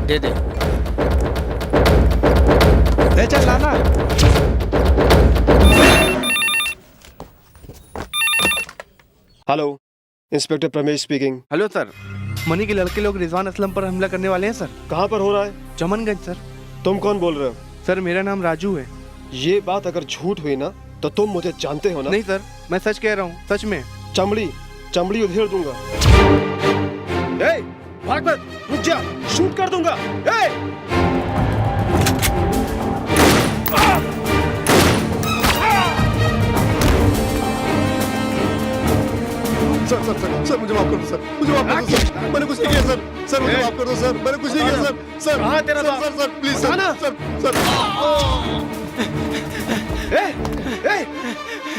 दे दे। ले चल लाना। Hello, inspector Pramesh speaking. Hello sir, money के लड़के लोग रिजवान असलम पर हमला करने वाले हैं सर। कहाँ पर हो रहा है? चमनगंज सर। तुम कौन बोल रहे हो? सर मेरा नाम राजू है। ये बात अगर झूठ हुई ना तो तुम मुझे जानते हो ना? नहीं सर, मैं सच कह रहा हूँ, सच में। चमड़ी उधेड़ दूंगा। ए, भाग मत, रुक जा, शूट कर दूंगा। सर मुझे माफ कर दो सर, मुझे माफ कर दो सर, मैंने कुछ नहीं किया सर। सर मुझे माफ कर दो सर, मैंने कुछ नहीं किया सर। सर कहाँ तेरा बाप? सर प्लीज सर, सर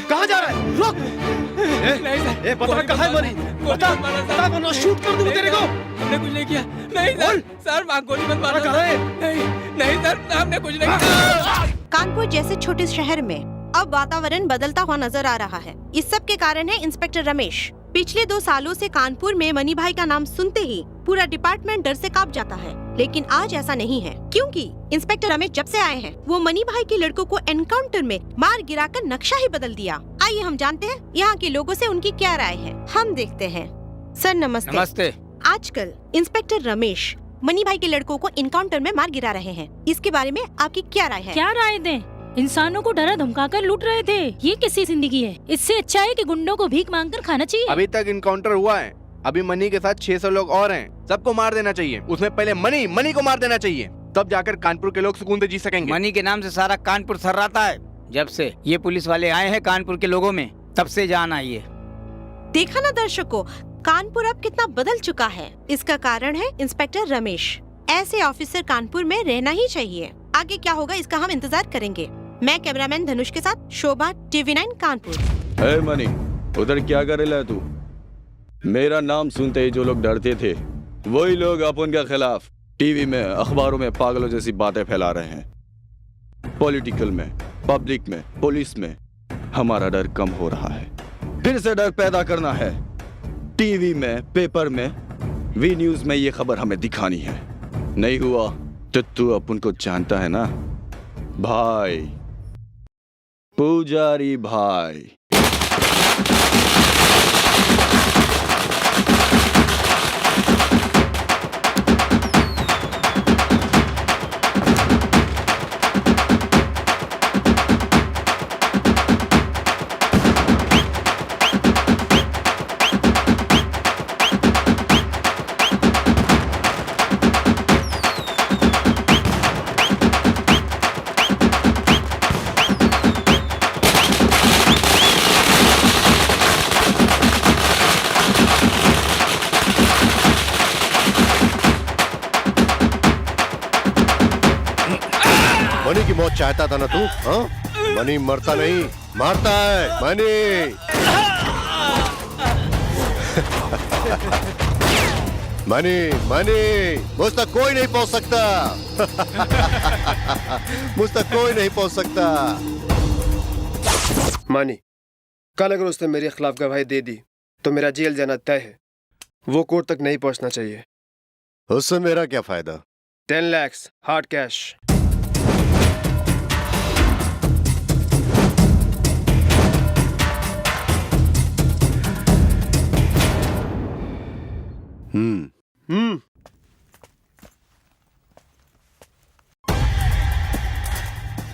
कहाँ जा रहा है? रुक। बता कहाँ है मनी? बता वरना शूट कर दूंगा तेरे को। हमने कुछ नहीं किया। नहीं सर, सर वहाँ गोली मत मारना। कहाँ है? नहीं सर, हमने कुछ नहीं किया। कानपुर जैसे छोटे शहर में अब वातावरण बदलता हुआ नजर आ रहा है। इस सब के कारण है इंस्पेक्टर रमेश। पिछले 2 सालों से कानपुर में मनी भाई का नाम सुनते ही पूरा डिपार्टमेंट डर से कांप जाता है, लेकिन आज ऐसा नहीं है, क्योंकि इंस्पेक्टर रमेश जब से आए हैं वो मनी भाई के लड़कों को एनकाउंटर में मार गिराकर नक्शा ही बदल दिया। आइए हम जानते हैं यहाँ के लोगों से उनकी क्या राय है। हम देखते हैं। सर नमस्ते। नमस्ते। आजकल इंस्पेक्टर रमेश मनी भाई के लड़कों को एनकाउंटर में मार गिरा रहे हैं, इसके बारे में आपकी क्या राय है? क्या राय दें? इंसानों को डरा धमकाकर लूट रहे थे। ये कैसी जिंदगी है? इससे अच्छा है कि गुंडों को भीख मांगकर खाना चाहिए। अभी तक इनकाउंटर हुआ है, अभी मनी के साथ 600 लोग और हैं। सबको मार देना चाहिए। उसमें पहले मनी को मार देना चाहिए, तब जाकर कानपुर के लोग सुकून से जी सकेंगे। मनी के नाम से सारा कानपुर थर्राता है। जब से ये पुलिस वाले आए हैं कानपुर के लोगों में, तब से जान आई है। देखा ना दर्शकों, कानपुर अब कितना बदल चुका है। इसका कारण है इंस्पेक्टर रमेश। ऐसे ऑफिसर कानपुर में रहना ही चाहिए। आगे क्या होगा इसका हम इंतजार करेंगे। मैं कैमरामैन धनुष के साथ शोभा, TV9 कानपुर। ए मनी, उधर क्या करेला तू? मेरा नाम सुनते ही जो लोग डरते थे वही लोग अपन के खिलाफ टीवी में, अखबारों में पागलों जैसी बातें फैला रहे हैं। पॉलिटिकल में, पब्लिक में, पुलिस में हमारा डर कम हो रहा है। फिर से डर पैदा करना है। टीवी में, पेपर में, वी न्यूज में ये खबर हमें दिखानी है। नहीं हुआ तो तू अपन को जानता है ना भाई, पुजारी भाई। मनी की मौत चाहता था ना तू? हाँ? मनी मरता नहीं, मारता है। मनी मनी मनी मुझ तक कोई नहीं पहुंच सकता। मुझ तक कोई नहीं पहुंच सकता। मनी, कल अगर उसने मेरे खिलाफ गवाही दे दी तो मेरा जेल जाना तय है। वो कोर्ट तक नहीं पहुंचना चाहिए। उससे मेरा क्या फायदा? 10 लाख हार्ड कैश।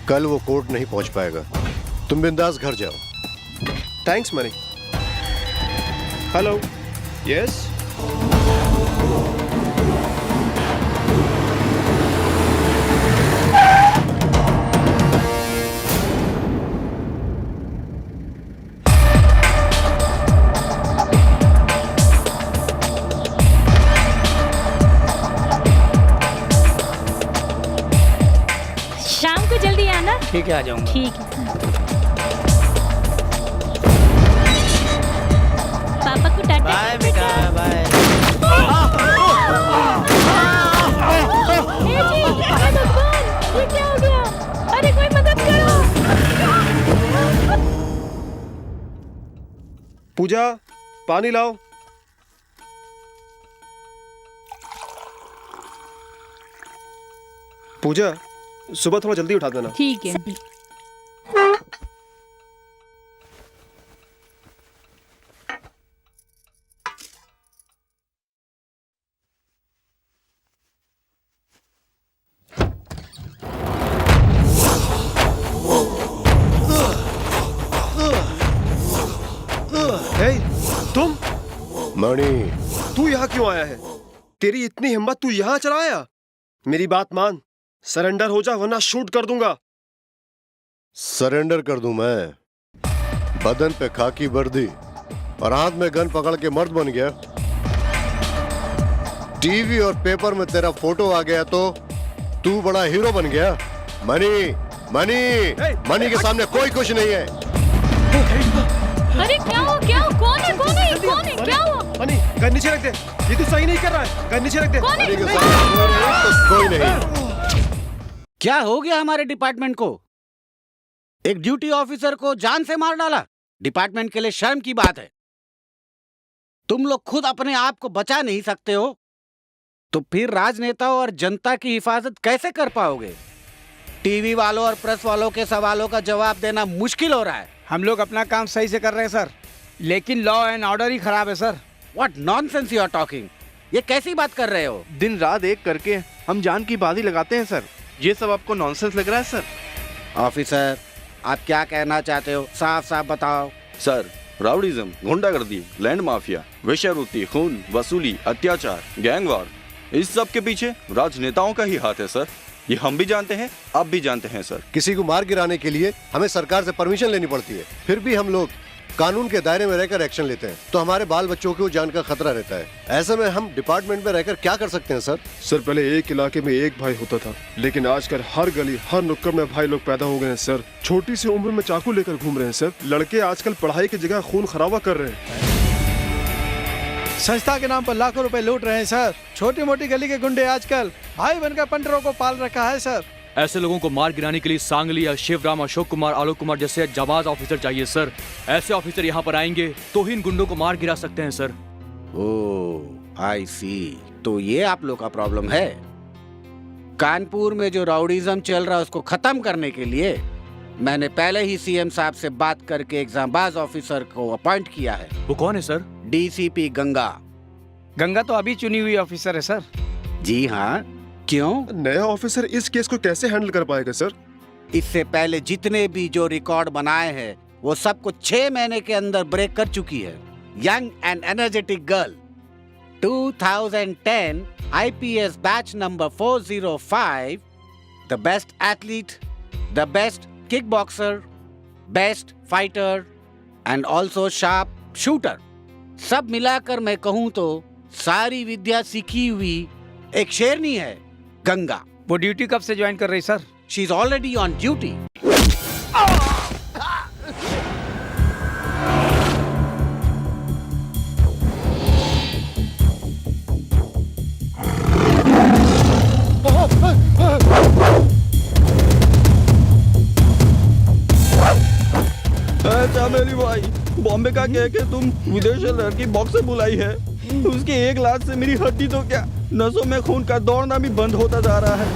कल वो कोर्ट नहीं पहुंच पाएगा। तुम बिंदास घर जाओ। Thanks money. Hello, yes. शाम को जल्दी आना। ठीक है, आ जाऊंगा। ठीक है। पापा को टाटा। बाय बेटा, बाय। भगवान, ये क्या हो गया? अरे कोई मदद करो। पूजा, पानी लाओ। पूजा, सुबह थोड़ा जल्दी उठा देना। ठीक है। हे, तुम मणि, तू यहाँ क्यों आया है? तेरी इतनी हिम्मत, तू यहाँ चला आया? मेरी बात मान, सरेंडर हो जा वरना शूट कर दूंगा। सरेंडर कर दूं मैं? बदन पे खाकी वर्दी और हाथ में गन पकड़ के मर्द बन गया? टीवी और पेपर में तेरा फोटो आ गया तो तू बड़ा हीरो बन गया? मणि, मणि, मणि के सामने कोई कुछ नहीं है। अरे क्या हुआ? कौन है? क्या हुआ? मणि, गन नीचे रख दे। ये तू सही नहीं कर रहा है। गन नीचे रख दे। मणि के सामने कोई नहीं। क्या हो गया हमारे डिपार्टमेंट को? एक ड्यूटी ऑफिसर को जान से मार डाला। डिपार्टमेंट के लिए शर्म की बात है। तुम लोग खुद अपने आप को बचा नहीं सकते हो तो फिर राजनेताओं और जनता की हिफाजत कैसे कर पाओगे? टीवी वालों और प्रेस वालों के सवालों का जवाब देना मुश्किल हो रहा है। हम लोग अपना काम सही से कर रहे हैं सर, लेकिन लॉ एंड ऑर्डर ही खराब है sir. What nonsense you are talking? ये कैसी बात कर रहे हो? दिन रात एक करके हम जान की बाजी लगाते हैं सर। ये सब आपको नॉनसेंस लग रहा है सर? ऑफिसर, आप क्या कहना चाहते हो? साफ साफ बताओ। सर, राउडीज्म, गुंडागर्दी, लैंड माफिया, वेश्यावृत्ति, खून, वसूली, अत्याचार, गैंगवार, इस सब के पीछे राजनेताओं का ही हाथ है सर। ये हम भी जानते हैं, आप भी जानते हैं सर। किसी को मार गिराने के लिए हमें सरकार से परमिशन लेनी पड़ती है, फिर भी हम लोग कानून के दायरे में रहकर एक्शन लेते हैं तो हमारे बाल बच्चों को जान का खतरा रहता है। ऐसे में हम डिपार्टमेंट में रहकर क्या कर सकते हैं सर? सर, पहले एक इलाके में एक भाई होता था, लेकिन आजकल हर गली हर नुक्कड़ में भाई लोग पैदा हो गए हैं सर। छोटी सी उम्र में चाकू लेकर घूम रहे हैं सर। लड़के आजकल पढ़ाई की जगह खून खराबा कर रहे हैं। संस्था के नाम पर लाखों रुपए लूट रहे हैं सर। छोटी मोटी गली के गुंडे आजकल भाई बनकर पंटरों को पाल रखा है सर। ऐसे लोगों को मार गिराने के लिए सांगली या शिवराम, अशोक कुमार, आलोक कुमार जैसे जाबाज ऑफिसर चाहिए सर। ऐसे ऑफिसर यहाँ पर आएंगे तो ही इन गुंडों को मार गिरा सकते हैं सर। ओह, आई सी। तो ये आप लोग का प्रॉब्लम है। कानपुर में जो राउडीज्म चल रहा है उसको खत्म करने के लिए मैंने पहले ही सीएम साहब से बात करके एक जाबाज ऑफिसर को अपॉइंट किया है। वो कौन है सर? डीसीपी गंगा। गंगा तो अभी चुनी हुई ऑफिसर है सर। जी हाँ, क्यों? नया ऑफिसर इस केस को कैसे हैंडल कर पाएगा सर? इससे पहले जितने भी जो रिकॉर्ड बनाए हैं वो सब कुछ 6 महीने के अंदर ब्रेक कर चुकी है। Young and energetic girl, 2010 IPS batch number 405, the best athlete, the best kick boxer, best fighter and also sharp shooter. सब मिलाकर मैं कहूँ तो सारी विद्या सीखी हुई एक शेरनी है गंगा। वो ड्यूटी कब से ज्वाइन कर रही sir? She is already on duty. Chameli भाई, बॉम्बे का कह के तुम विदेश से लड़की बॉक्सर बुलाई है। उसकी एक लात से मेरी हड्डी तो क्या, नसों में खून का दौड़ना भी बंद होता जा रहा है।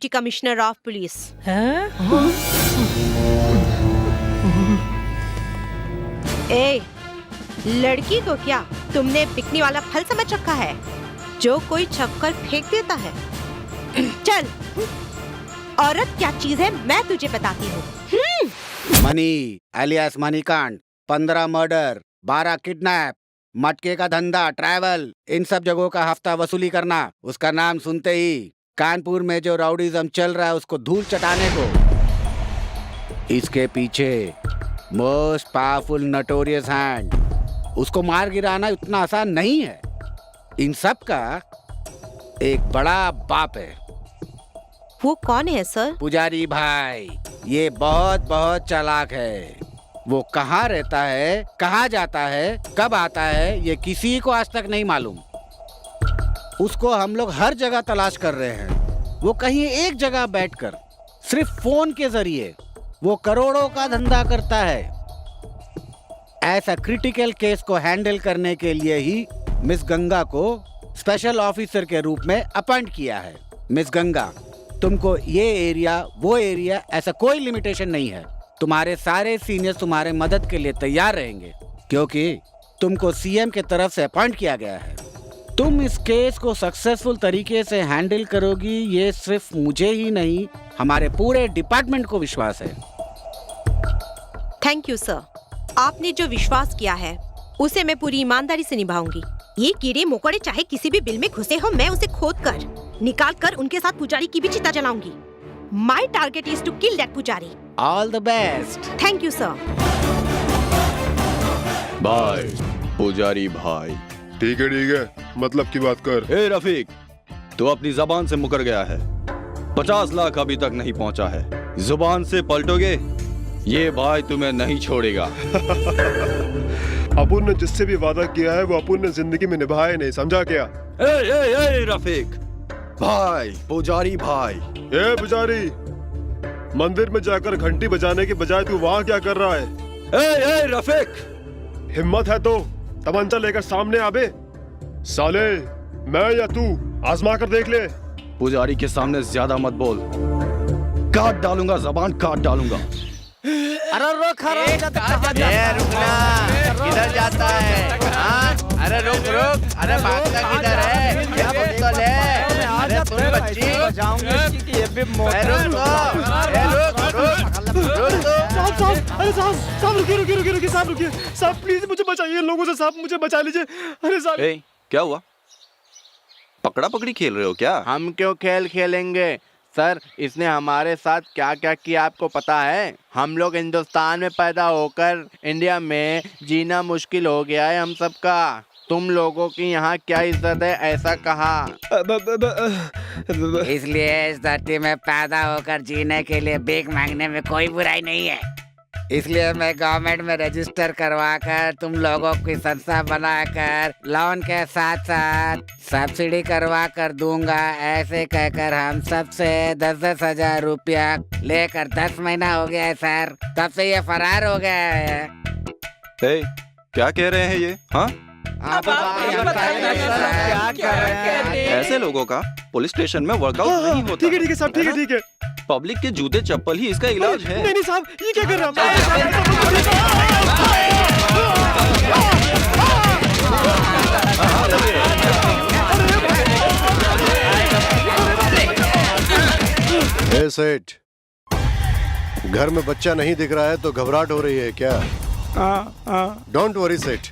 Deputy commissioner of police. हैं? ए, लड़की को क्या तुमने बिकने वाला फल समझ रखा है जो कोई छपकर फेंक देता है? चल, औरत क्या चीज है मैं तुझे बताती हूँ। मनी एलियास मनी कांड, 15 मर्डर, 12 किडनैप, मटके का धंधा, ट्रैवल, इन सब जगहों का हफ्ता वसूली करना। उसका नाम सुनते ही कानपुर में जो राउडीज़म चल रहा है उसको धूल चटाने को। इसके पीछे मोस्ट पावरफुल नोटोरियस हैंड, उसको मार गिराना उतना आसान नहीं है। इन सब का एक बड़ा बाप है। वो कौन है सर? पुजारी भाई। ये बहुत बहुत चालाक है। वो कहाँ रहता है, कहाँ जाता है, कब आता है, ये किसी को आज तक नहीं मालूम। उसको हम लोग हर जगह तलाश कर रहे हैं। वो कहीं एक जगह बैठकर सिर्फ फोन के जरिए वो करोड़ों का धंधा करता है। ऐसा क्रिटिकल केस को हैंडल करने के लिए ही मिस गंगा को स्पेशल ऑफिसर के रूप में अपॉइंट किया है। मिस गंगा, तुमको ये एरिया वो एरिया ऐसा कोई लिमिटेशन नहीं है। तुम्हारे सारे सीनियर्स तुम्हारे मदद के लिए तैयार रहेंगे क्योंकि तुमको सीएम के तरफ से अपॉइंट किया गया है। तुम इस केस को सक्सेसफुल तरीके से हैंडल करोगी, ये सिर्फ मुझे ही नहीं हमारे पूरे डिपार्टमेंट को विश्वास है। Thank you sir. आपने जो विश्वास किया है उसे मैं पूरी ईमानदारी से निभाऊंगी। ये कीड़े मकोड़े चाहे किसी भी बिल में घुसे हो, मैं उसे खोद कर निकाल कर उनके साथ पुजारी की भी चिता जलाऊंगी। My target is to kill that पुजारी। All the best। Thank you sir। भाई, पुजारी भाई। ठीक है, मतलब की बात कर। ए रफीक, तू अपनी जबान से मुकर गया है। 50 लाख अभी तक नहीं पहुंचा है। जुबान से पलटोगे, ये भाई तुम्हें नहीं छोड़ेगा। अपुन ने जिससे भी वादा किया है वो अपुन ने जिंदगी में निभाया नहीं, समझा क्या? ए रफीक भाई, पुजारी भाई। ए पुजारी, मंदिर में जाकर घंटी बजाने के बजाय तू वहाँ क्या कर रहा है? ए रफीक, हिम्मत है तो तमंचा लेकर सामने आबे। साले, मैं या तू आजमा कर देख ले। पुजारी के सामने ज्यादा मत बोल, काट डालूंगा, जबान काट डालूंगा। अरे रुक किधर जाता है? हाँ? अरे रुक, अरे भागता किधर है? क्या बोलता ले? अरे तुम बच्ची, साहब रुकिए साहब, प्लीज मुझे बचाइए लोगों से, साहब मुझे बचा लीजिए। अरे साहब, क्या हुआ? पकड़ा पकड़ी खेल रहे हो क्या? हम क्यों खेल खेलेंगे सर? इसने हमारे साथ क्या क्या किया आपको पता है? हम लोग हिंदुस्तान में पैदा होकर इंडिया में जीना मुश्किल हो गया है हम सबका। तुम लोगों की यहाँ क्या इज्जत है ऐसा कहा। इसलिए इस धरती में पैदा होकर जीने के लिए भीख मांगने में कोई बुराई नहीं है। इसलिए मैं गवर्नमेंट में रजिस्टर करवा कर तुम लोगों की संस्था बनाकर लोन के साथ साथ सब्सिडी करवा कर दूंगा। ऐसे कहकर हम सबसे 10-10 हजार रुपया लेकर 10 महीना हो गया है सर, तब से ये फरार हो गया है। क्या कह रहे हैं ये? हाँ, क्या कर रहे हैं? ऐसे लोगों का पुलिस स्टेशन में वर्कआउट नहीं होता। ठीक है साहब, ठीक है। पब्लिक के जूते चप्पल ही इसका इलाज है। नहीं साहब, ये क्या कर रहे हैं? सेठ, घर में बच्चा नहीं दिख रहा है तो घबराहट हो रही है क्या? डोंट वरी सेठ,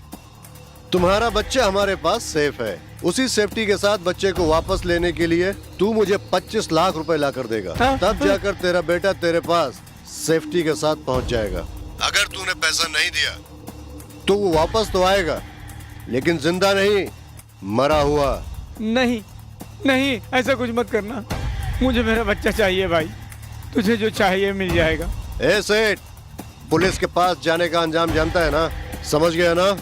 तुम्हारा बच्चा हमारे पास सेफ है। उसी सेफ्टी के साथ बच्चे को वापस लेने के लिए तू मुझे 25 लाख रुपए ला कर देगा। तब जाकर तेरा बेटा तेरे पास सेफ्टी के साथ पहुंच जाएगा। अगर तूने पैसा नहीं दिया तो वो वापस तो आएगा लेकिन जिंदा नहीं, मरा हुआ। नहीं, ऐसा कुछ मत करना। मुझे मेरा बच्चा चाहिए भाई, तुझे जो चाहिए मिल जाएगा। ए सेठ, पुलिस के पास जाने का अंजाम जानता है ना, समझ गया ना?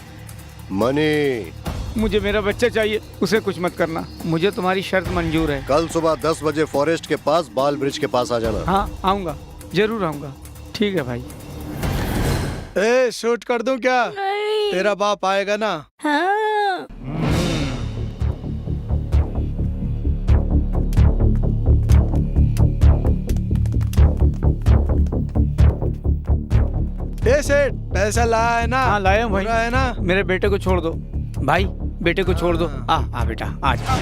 मनी, मुझे मेरा बच्चा चाहिए, उसे कुछ मत करना। मुझे तुम्हारी शर्त मंजूर है। कल सुबह 10 बजे फॉरेस्ट के पास बाल ब्रिज के पास आ जाना। हाँ आऊँगा, जरूर आऊँगा। ठीक है भाई। शूट कर दूं क्या? तेरा बाप आएगा ना? हाँ। ए सेठ, पैसा लाया है ना? हाँ लाया हूँ भाई। पूरा है ना? मेरे बेटे को छोड़ दो भाई, बेटे को छोड़ दो। आ बेटा आ जा।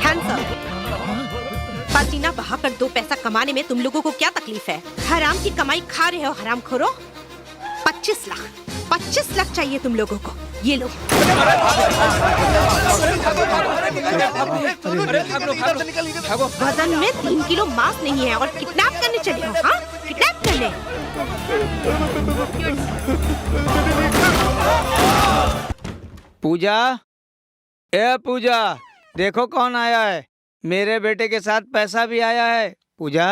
Hands up. पसीना बहाकर 2 पैसा कमाने में तुम लोगों को क्या तकलीफ है? हराम की कमाई खा रहे हो हरामखोरों। 25 लाख चाहिए तुम लोगों को। ये लो। वजन में 3 किलो मांस नहीं है और किडनैप करने चले हो? हाँ, किडनैप करने। पूजा, ए पूजा, देखो कौन आया है। मेरे बेटे के साथ पैसा भी आया है। पूजा,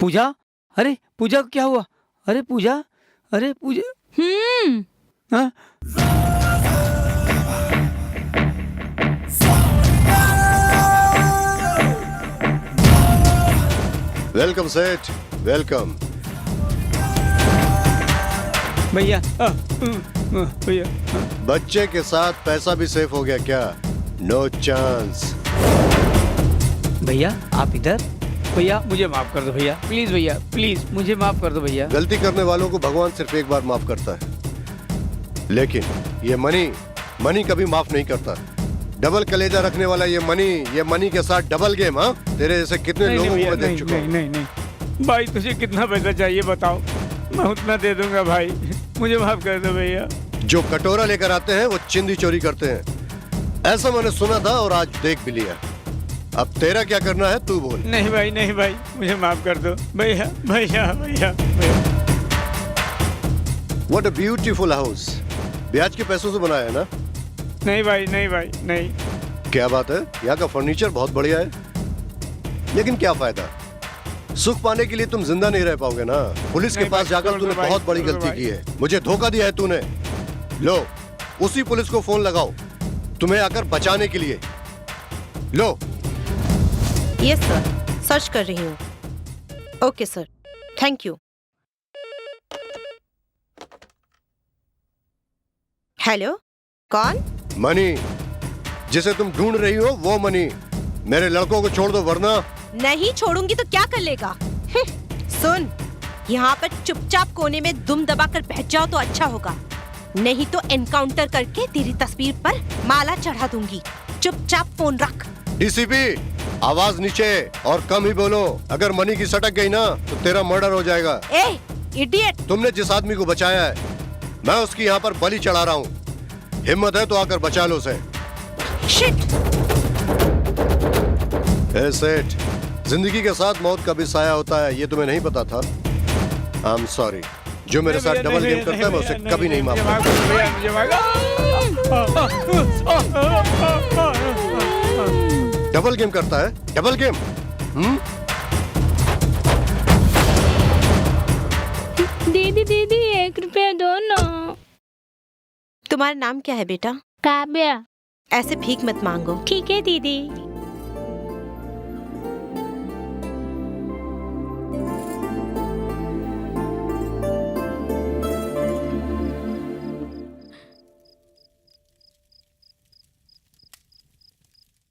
पूजा, अरे पूजा को क्या हुआ? अरे पूजा, अरे पूजा। हाँ? वेलकम सेठ, वेलकम। भैया भैया, बच्चे के साथ पैसा भी सेफ हो गया क्या? No chance. भैया आप इधर। भैया मुझे माफ कर दो भैया, प्लीज भैया, प्लीज मुझे माफ कर दो भैया। गलती करने वालों को भगवान सिर्फ एक बार माफ करता है, लेकिन ये मनी कभी माफ नहीं करता। डबल कलेजा रखने वाला ये मनी के साथ डबल गेम। हाँ, तेरे जैसे कितने लोगों को मैं देख चुका हूं। नहीं भाई, तुझे कितना पैसा चाहिए बताओ, मैं उतना दे दूंगा भाई। मुझे माफ कर दो भैया। जो कटोरा लेकर आते हैं वो चिंदी चोरी करते हैं, ऐसा मैंने सुना था और आज देख भी लिया। अब तेरा क्या करना है तू बोल। नहीं भाई, मुझे माफ कर दो भैया भैया भैया। What a beautiful house। ब्याज के पैसों से बनाया है ना? नहीं भाई नहीं। क्या बात है, यहाँ का फर्नीचर बहुत बढ़िया है, लेकिन क्या फायदा? सुख पाने के लिए तुम जिंदा नहीं रह पाओगे ना। पुलिस के पास जाकर तूने बहुत बड़ी गलती की है, मुझे धोखा दिया है तूने। लो, उसी पुलिस को फोन लगाओ तुम्हें आकर बचाने के लिए। लो। यस सर, सर्च कर रही हूँ। Okay sir, thank you. Hello, कौन? मनी, जिसे तुम ढूंढ रही हो वो मनी। मेरे लड़कों को छोड़ दो वरना। नहीं छोड़ूंगी तो क्या कर लेगा? सुन, यहाँ पर चुपचाप कोने में दुम दबाकर बैठ जाओ तो अच्छा होगा, नहीं तो एनकाउंटर करके तेरी तस्वीर पर माला चढ़ा दूंगी। चुपचाप फोन रख। डीसीपी, आवाज नीचे और कम ही बोलो। अगर मनी की सटक गई ना तो तेरा मर्डर हो जाएगा। ए इडियट! तुमने जिस आदमी को बचाया है मैं उसकी यहाँ पर बलि चढ़ा रहा हूँ। हिम्मत है तो आकर बचा लो उसे। शिट! ए सेठ, जिंदगी के साथ मौत का भी साया होता है, ये तुम्हें नहीं पता था? I am sorry. जो मेरे साथ डबल गेम करता है मैं उसे कभी नहीं माफ करता। डबल गेम करता है? Double game? दीदी 1 रुपया दो ना। तुम्हारा नाम क्या है बेटा? काव्या। ऐसे भीख मत मांगो। ठीक है दीदी।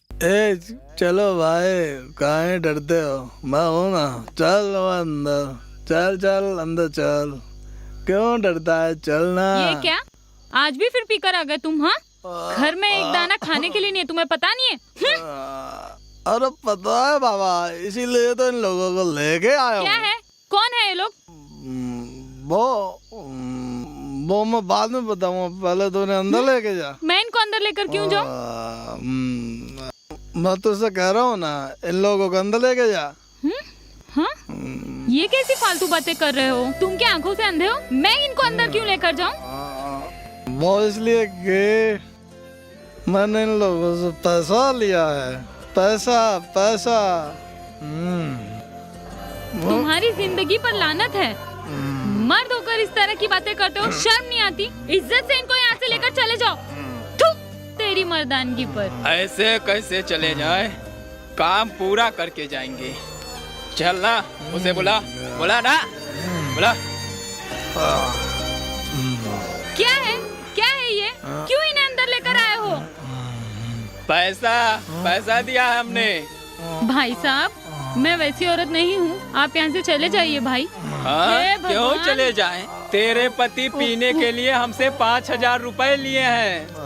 ए चलो भाई, काहे डरते हो? मैं हूँ ना, चल अंदर, चल अंदर चल। क्यों डरता है? चलना। ये क्या, आज भी फिर पीकर आ गए तुम? हाँ, घर में एक दाना खाने के लिए नहीं है, तुम्हें पता नहीं है? अरे पता है बाबा, इसीलिए तो इन लोगों को लेके आया हूँ। क्या है? कौन है ये लोग? वो मैं बाद में बताऊंगा, पहले तो उन्हें अंदर लेके जा। मैं इनको अंदर लेकर क्यों जाऊं? मैं तुझसे कह रहा हूँ ना, इन लोगों को अंदर लेके जा। हाँ? ये कैसी फालतू बातें कर रहे हो? तुम क्या आंखों से अंधे हो? मैं इनको अंदर क्यों लेकर जाऊं? वो इसलिए कि मैंने इन लोगों से पैसा लिया है। पैसा। तुम्हारी जिंदगी पर लानत है। मर्द होकर इस तरह की बातें करते हो, शर्म नहीं आती? इज्जत से इनको यहाँ से लेकर चले जाओ। तेरी मर्दानगी पर। ऐसे कैसे चले जाए? काम पूरा करके जाएंगे। चल ना, उसे बुला ना, बुला। क्या है ये? क्यों इन्हें अंदर लेकर आए हो? पैसा दिया हमने। भाई साहब, मैं वैसी औरत नहीं हूँ, आप यहाँ से चले जाइए भाई। हाँ, हे क्यों भगवान। चले जाएं? तेरे पति पीने के लिए हमसे 5,000 रुपए लिए हैं।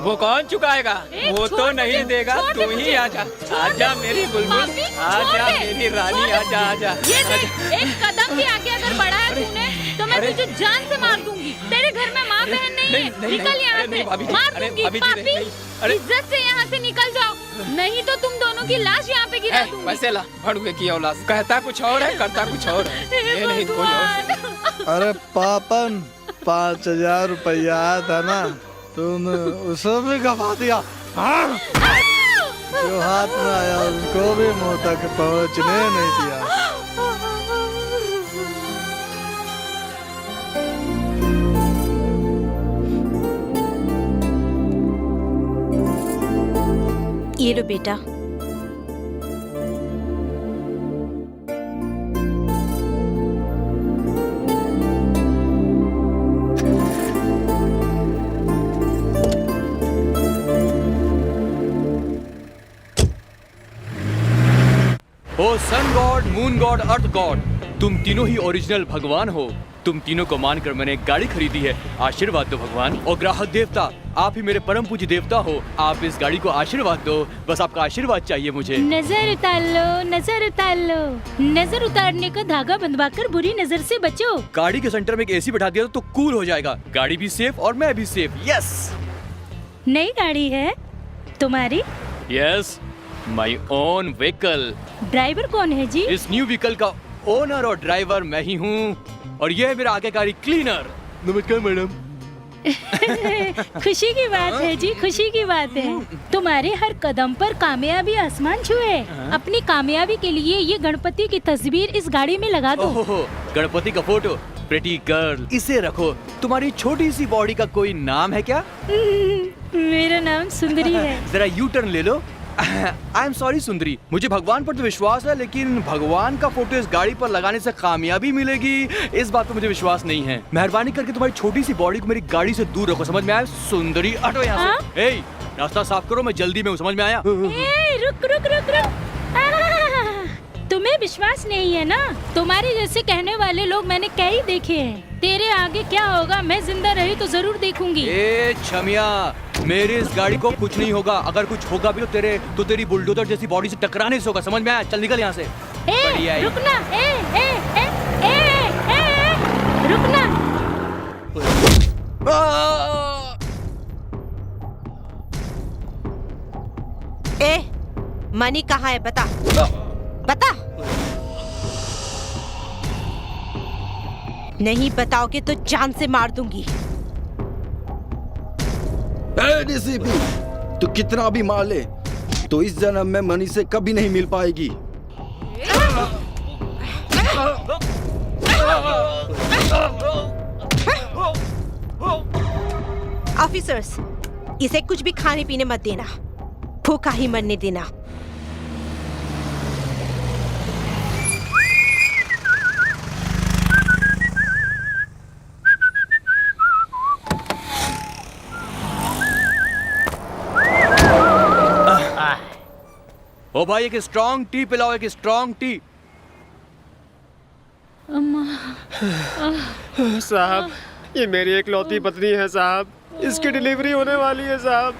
वो कौन चुकाएगा? वो तो नहीं देगा। तू ही आजा, आजा मेरी बुलबुल, आजा मेरी रानी, आजा आजा। ये देख, एक कदम भी आगे अगर बढ़ा है तूने तो मैं तुझे जान से मार दूंगी। तेरे घर में माँ बहन नहीं है, निकल यहाँ से, मार दूंगी पापी। इज्जत से यहाँ से निकल जाओ, नहीं तो तुम दोनों की लाश यहाँ पे गिरा दूंगी। पैसे ला, भड़ुए की औलाद, कहता कुछ और है, करता कुछ और है। ये नहीं कोई और। अरे पापन, 5,000 रुपया था ना, तुमने उसे भी गवा दिया। हाँ? जो हाथ में आया उसको भी मुंह तक पहुंचने नहीं दिया। ये लो बेटा। ओ सन गॉड, मून गॉड, अर्थ गॉड, तुम तीनों ही ओरिजिनल भगवान हो। तुम तीनों को मानकर मैंने एक गाड़ी खरीदी है, आशीर्वाद दो भगवान। और ग्राहक देवता, आप ही मेरे परम पूज्य देवता हो, आप इस गाड़ी को आशीर्वाद दो, बस आपका आशीर्वाद चाहिए मुझे। नजर उतार लो, नजर उतार लो। नजर उतारने का धागा बंधवाकर बुरी नजर से बचो। गाड़ी के सेंटर में एक एसी बैठा दिया तो कूल हो जाएगा, गाड़ी भी सेफ और मैं भी सेफ। यस। नई गाड़ी है तुम्हारी? Yes, my own vehicle. Driver कौन है जी? इस न्यू व्हीकल का ओनर और ड्राइवर मैं ही हूँ, और यह है मेरा आज्ञाकारी क्लीनर। नमस्कार मैडम। खुशी की बात है जी, खुशी की बात है। तुम्हारे हर कदम पर कामयाबी आसमान छुए। अपनी कामयाबी के लिए ये गणपति की तस्वीर इस गाड़ी में लगा दो। ओहो, गणपति का फोटो, प्रिटी गर्ल, इसे रखो। तुम्हारी छोटी सी बॉडी का कोई नाम है क्या? मेरा नाम सुंदरी है। जरा यू टर्न ले लो। आई एम सॉरी सुंदरी, मुझे भगवान पर तो विश्वास है, लेकिन भगवान का फोटो इस गाड़ी पर लगाने से कामयाबी मिलेगी, इस बात पर मुझे विश्वास नहीं है। मेहरबानी करके तुम्हारी छोटी सी बॉडी को मेरी गाड़ी से दूर रखो, समझ में आया? सुंदरी हटो यहाँ से। ए, रास्ता साफ करो, मैं जल्दी में हूँ, समझ में आया? ए, रुक रुक रुक रुक। तुम्हें विश्वास नहीं है ना? तुम्हारे जैसे कहने वाले लोग मैंने कई देखे हैं। तेरे आगे क्या होगा, मैं जिंदा रही तो जरूर देखूंगी। ए छमिया, मेरी इस गाड़ी को कुछ नहीं होगा, अगर कुछ होगा भी तो तेरी बुलडोजर जैसी बॉडी से टकराने से होगा, समझ में आया? चल निकल यहाँ से। ए, रुकना। ए, ए, ए, ए, ए, ए, रुकना। ए, मनी कहाँ है? बता, बता। नहीं बताओगे तो जान से मार दूंगी। डीसीपी, तू कितना भी मार ले तो इस जन्म में मनी से कभी नहीं मिल पाएगी। ऑफिसर्स, इसे कुछ भी खाने पीने मत देना, भूखा ही मरने देना। ओ भाई, एक स्ट्रॉन्ग टी पिलाओ, एक स्ट्रॉन्ग टी। साहब, ये मेरी एकलौती पत्नी है साहब, इसकी डिलीवरी होने वाली है साहब।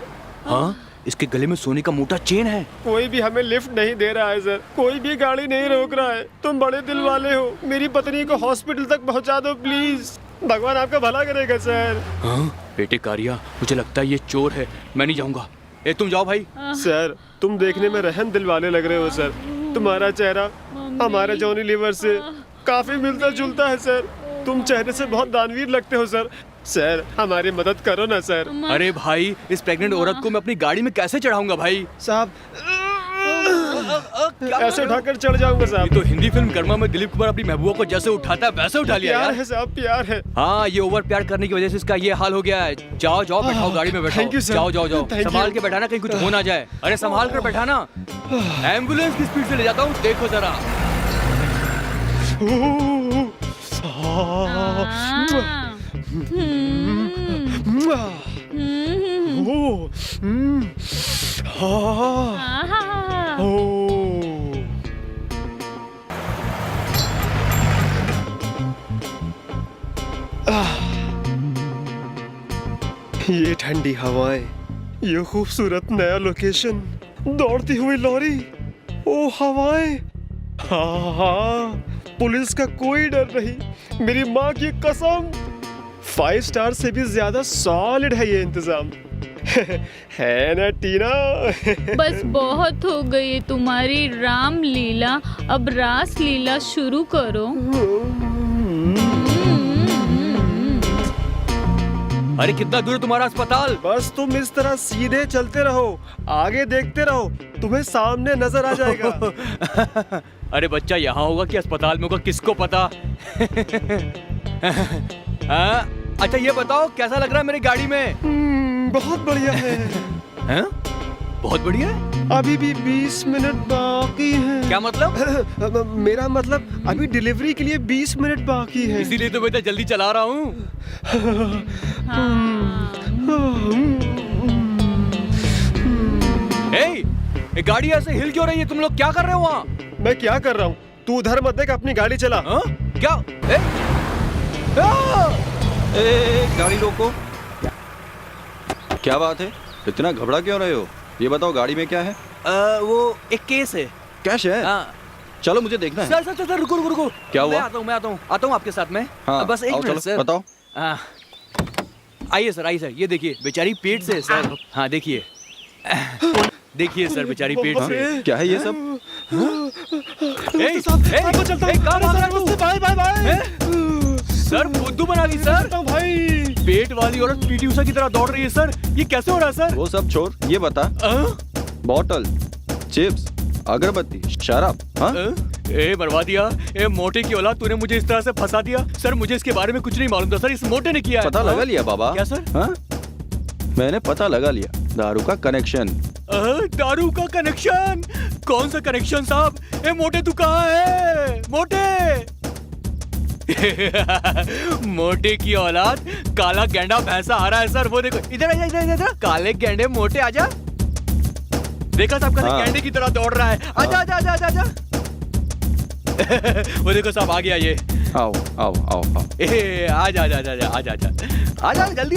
हाँ, इसके गले में सोने का मोटा चेन है। कोई भी हमें लिफ्ट नहीं दे रहा है सर, कोई भी गाड़ी नहीं रोक रहा है। तुम बड़े दिल वाले हो, मेरी पत्नी को हॉस्पिटल तक पहुंचा दो प्लीज, भगवान आपका भला करेगा सर। हाँ बेटे कारिया, मुझे लगता है ये चोर है, मैं नहीं जाऊंगा। ए तुम जाओ भाई। सर, तुम देखने में रहम दिल वाले लग रहे हो सर, तुम्हारा चेहरा हमारे जॉनी लीवर से काफी मिलता जुलता है सर, तुम चेहरे से बहुत दानवीर लगते हो सर। सर, हमारी मदद करो ना सर। अरे भाई, इस प्रेग्नेंट औरत को मैं अपनी गाड़ी में कैसे चढ़ाऊंगा भाई? साहब, ऐसे उठाकर चढ़ जाऊंगा साहब। तो हिंदी फिल्म कर्मा में दिलीप कुमार अपनी महबूबा को जैसे उठाता है वैसे उठा लिया प्यार है साहब, प्यार है। हाँ, ये ओवर प्यार करने की वजह से इसका ये हाल हो गया है। जाओ जाओ, बैठाओ गाड़ी में, बैठाओ। Thank you, sir. जाओ जाओ जाओ, Thank संभाल you. के बैठाना, कहीं कुछ हो ना जाए। अरे संभाल कर बैठाना, एम्बुलेंस की स्पीड से ले जाता हूँ, देखो जरा। ये ठंडी हवाएं, ये खूबसूरत नया लोकेशन, दौड़ती हुई लॉरी, ओ हवाएं, हाँ, पुलिस का कोई डर नहीं, मेरी माँ की कसम। 5 स्टार से भी ज्यादा सॉलिड है ये इंतजाम। है ना टीना? बस बहुत हो गई तुम्हारी राम लीला, अब रास लीला शुरू करो। अरे कितना दूर है तुम्हारा अस्पताल? बस तुम इस तरह सीधे चलते रहो, आगे देखते रहो, तुम्हें सामने नजर आ जाएगा। अरे बच्चा यहाँ होगा कि अस्पताल में होगा, किसको पता? अच्छा ये बताओ कैसा लग रहा है मेरी गाड़ी में? बहुत बढ़िया है। हैं? बहुत बढ़िया है? अभी भी 20 मिनट बाकी हैं। क्या मतलब? मेरा मतलब अभी डिलीवरी के लिए 20 मिनट बाकी है। इसीलिए तो मैं इतना जल्दी चला रहा हूँ। ये गाड़ी ऐसे हिल क्यों रही है? तुम लोग क्या कर रहे हो वहाँ? मैं क्या कर रहा हूँ? तू उधर मत देख, अपनी गाड़ी चला। क्या? गाड़ी रोको। क्या बात है, इतना घबरा क्यों रहे हो? ये बताओ गाड़ी में क्या है? वो एक केस है। कैश है? हाँ। चलो मुझे देखना है। सर रुको। क्या हुआ? मैं आता हूँ आपके साथ में। हाँ, बस एक मिनट सर। बताओ। आइए सर, ये देखिए बेचारी पेट से सर। हाँ देखिए देखिए सर, बेचारी पेट से। क्या है ये सब? सर बुद्धू बना दी सर। भाई पेट वाली औरत पीटी उषा की तरह दौड़ रही है सर, ये कैसे हो रहा है सर? वो सब छोड़, ये बता, बॉटल, चिप्स, अगरबत्ती, शराब, हाँ? ए मरवा दिया। ए मोटे की औलाद, तूने मुझे इस तरह से फंसा दिया। सर मुझे इसके बारे में कुछ नहीं मालूम था सर, इस मोटे ने किया है। पता लगा लिया बाबा? क्या सर? हाँ? मैंने पता लगा लिया, दारू का कनेक्शन। दारू का कनेक्शन? कौन सा कनेक्शन साहब? ए मोटे तू कहाँ है? मोटे मोटे की औलाद, काला गेंडा भैंसा आ रहा है सर। वो देखो, इधर इधर काले गेंडे मोटे आजा। देखा साहब कैसे गेंडे की तरह दौड़ रहा है। आजा। वो देखो साहब आ गया ये। आओ। आजा जल्दी।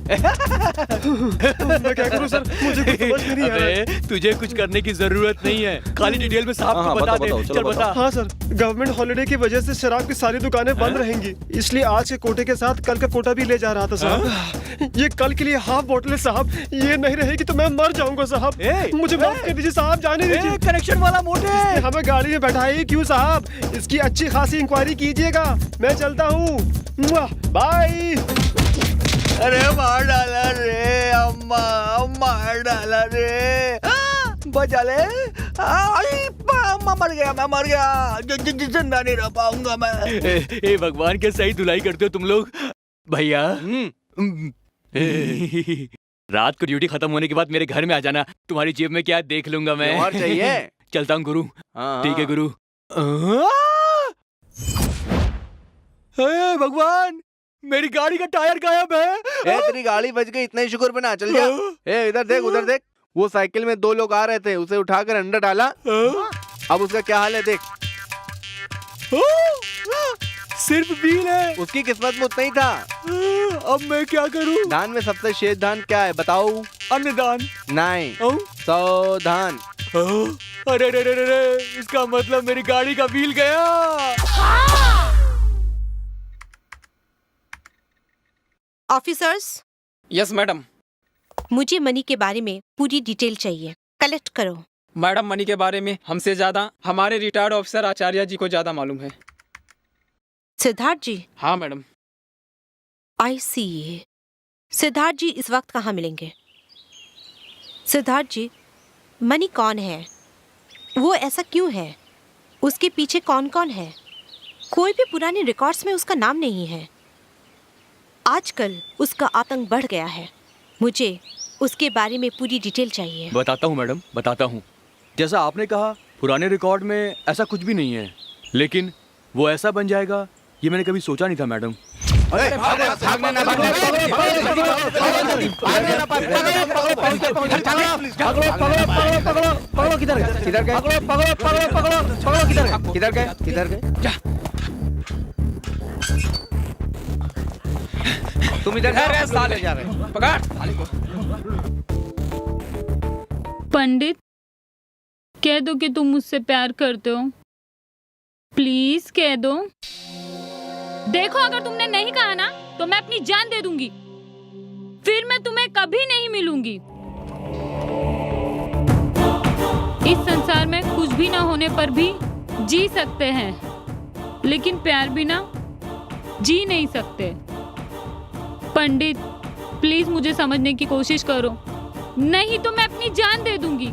मैं क्या करूं सर, मुझे कुछ समझ में नहीं आ रहा है। तुझे कुछ करने की जरूरत नहीं है, खाली डिटेल में साहब को बता दे। चल बता। हाँ सर, गवर्नमेंट हॉलिडे की वजह से शराब की सारी दुकानें बंद रहेंगी, इसलिए आज के कोटे के साथ कल का कोटा भी ले जा रहा था साहब। ये कल के लिए हाफ बोतल है साहब, ये नहीं रहेगी तो मैं मर जाऊंगा साहब। मुझे माफ कर दीजिए साहब, जाने दीजिए। कनेक्शन वाला मोटे हमें गाड़ी में बैठाइए क्यों साहब? इसकी अच्छी खासी इंक्वायरी कीजिएगा। मैं चलता हूँ, बाय। अरे मार डाला रे अम्मा, मार डाला रे। बचा ले। अम्मा मैं मर गया। जिंदा नहीं रह पाऊंगा मैं। ए भगवान के सही धुलाई करते हो तुम लोग भैया। रात को ड्यूटी खत्म होने के बाद मेरे घर में आ जाना, तुम्हारी जेब में क्या देख लूंगा मैं। और चाहिए? चलता हूँ गुरु। ठीक है गुरु। भगवान, मेरी गाड़ी का टायर गायब है। तेरी गाड़ी बच गई, इतना ही शुक्र बना। चल जा। इधर देख, उधर देख। वो साइकिल में 2 लोग आ रहे थे, उसे उठाकर अंदर डाला। अब उसका क्या हाल है देख। सिर्फ बिल है। उसकी किस्मत में उतना ही था। अब मैं क्या करूं? धान में सबसे शेष धान क्या है बताओ? अन्नदान नहीं, 100 धान। अरे इसका मतलब मेरी गाड़ी का व्हील गया। ऑफिसर्स। Yes madam. मुझे मनी के बारे में पूरी डिटेल चाहिए, कलेक्ट करो। मैडम मनी के बारे में हमसे ज्यादा हमारे रिटायर्ड ऑफिसर आचार्य जी को ज्यादा मालूम है। सिद्धार्थ जी? हाँ मैडम। आई सी। सिद्धार्थ जी इस वक्त कहाँ मिलेंगे? सिद्धार्थ जी, मनी कौन है? वो ऐसा क्यों है? उसके पीछे कौन कौन है? कोई भी पुराने रिकॉर्ड्स में उसका नाम नहीं है। आजकल उसका आतंक बढ़ गया है, मुझे उसके बारे में पूरी डिटेल चाहिए। बताता हूँ मैडम, बताता हूँ। जैसा आपने कहा, पुराने रिकॉर्ड में ऐसा कुछ भी नहीं है, लेकिन वो ऐसा बन जाएगा ये मैंने कभी सोचा नहीं था मैडम। तुम इधर इधर है, जाओ, साले। ले जा रहे हैं। पकड़ साले को। पंडित, कह दो कि तुम मुझसे प्यार करते हो, प्लीज कह दो। देखो, अगर तुमने नहीं कहा ना तो मैं अपनी जान दे दूंगी, फिर मैं तुम्हें कभी नहीं मिलूंगी। इस संसार में कुछ भी ना होने पर भी जी सकते हैं, लेकिन प्यार बिना जी नहीं सकते। पंडित, प्लीज मुझे समझने की कोशिश करो, नहीं तो मैं अपनी जान दे दूंगी।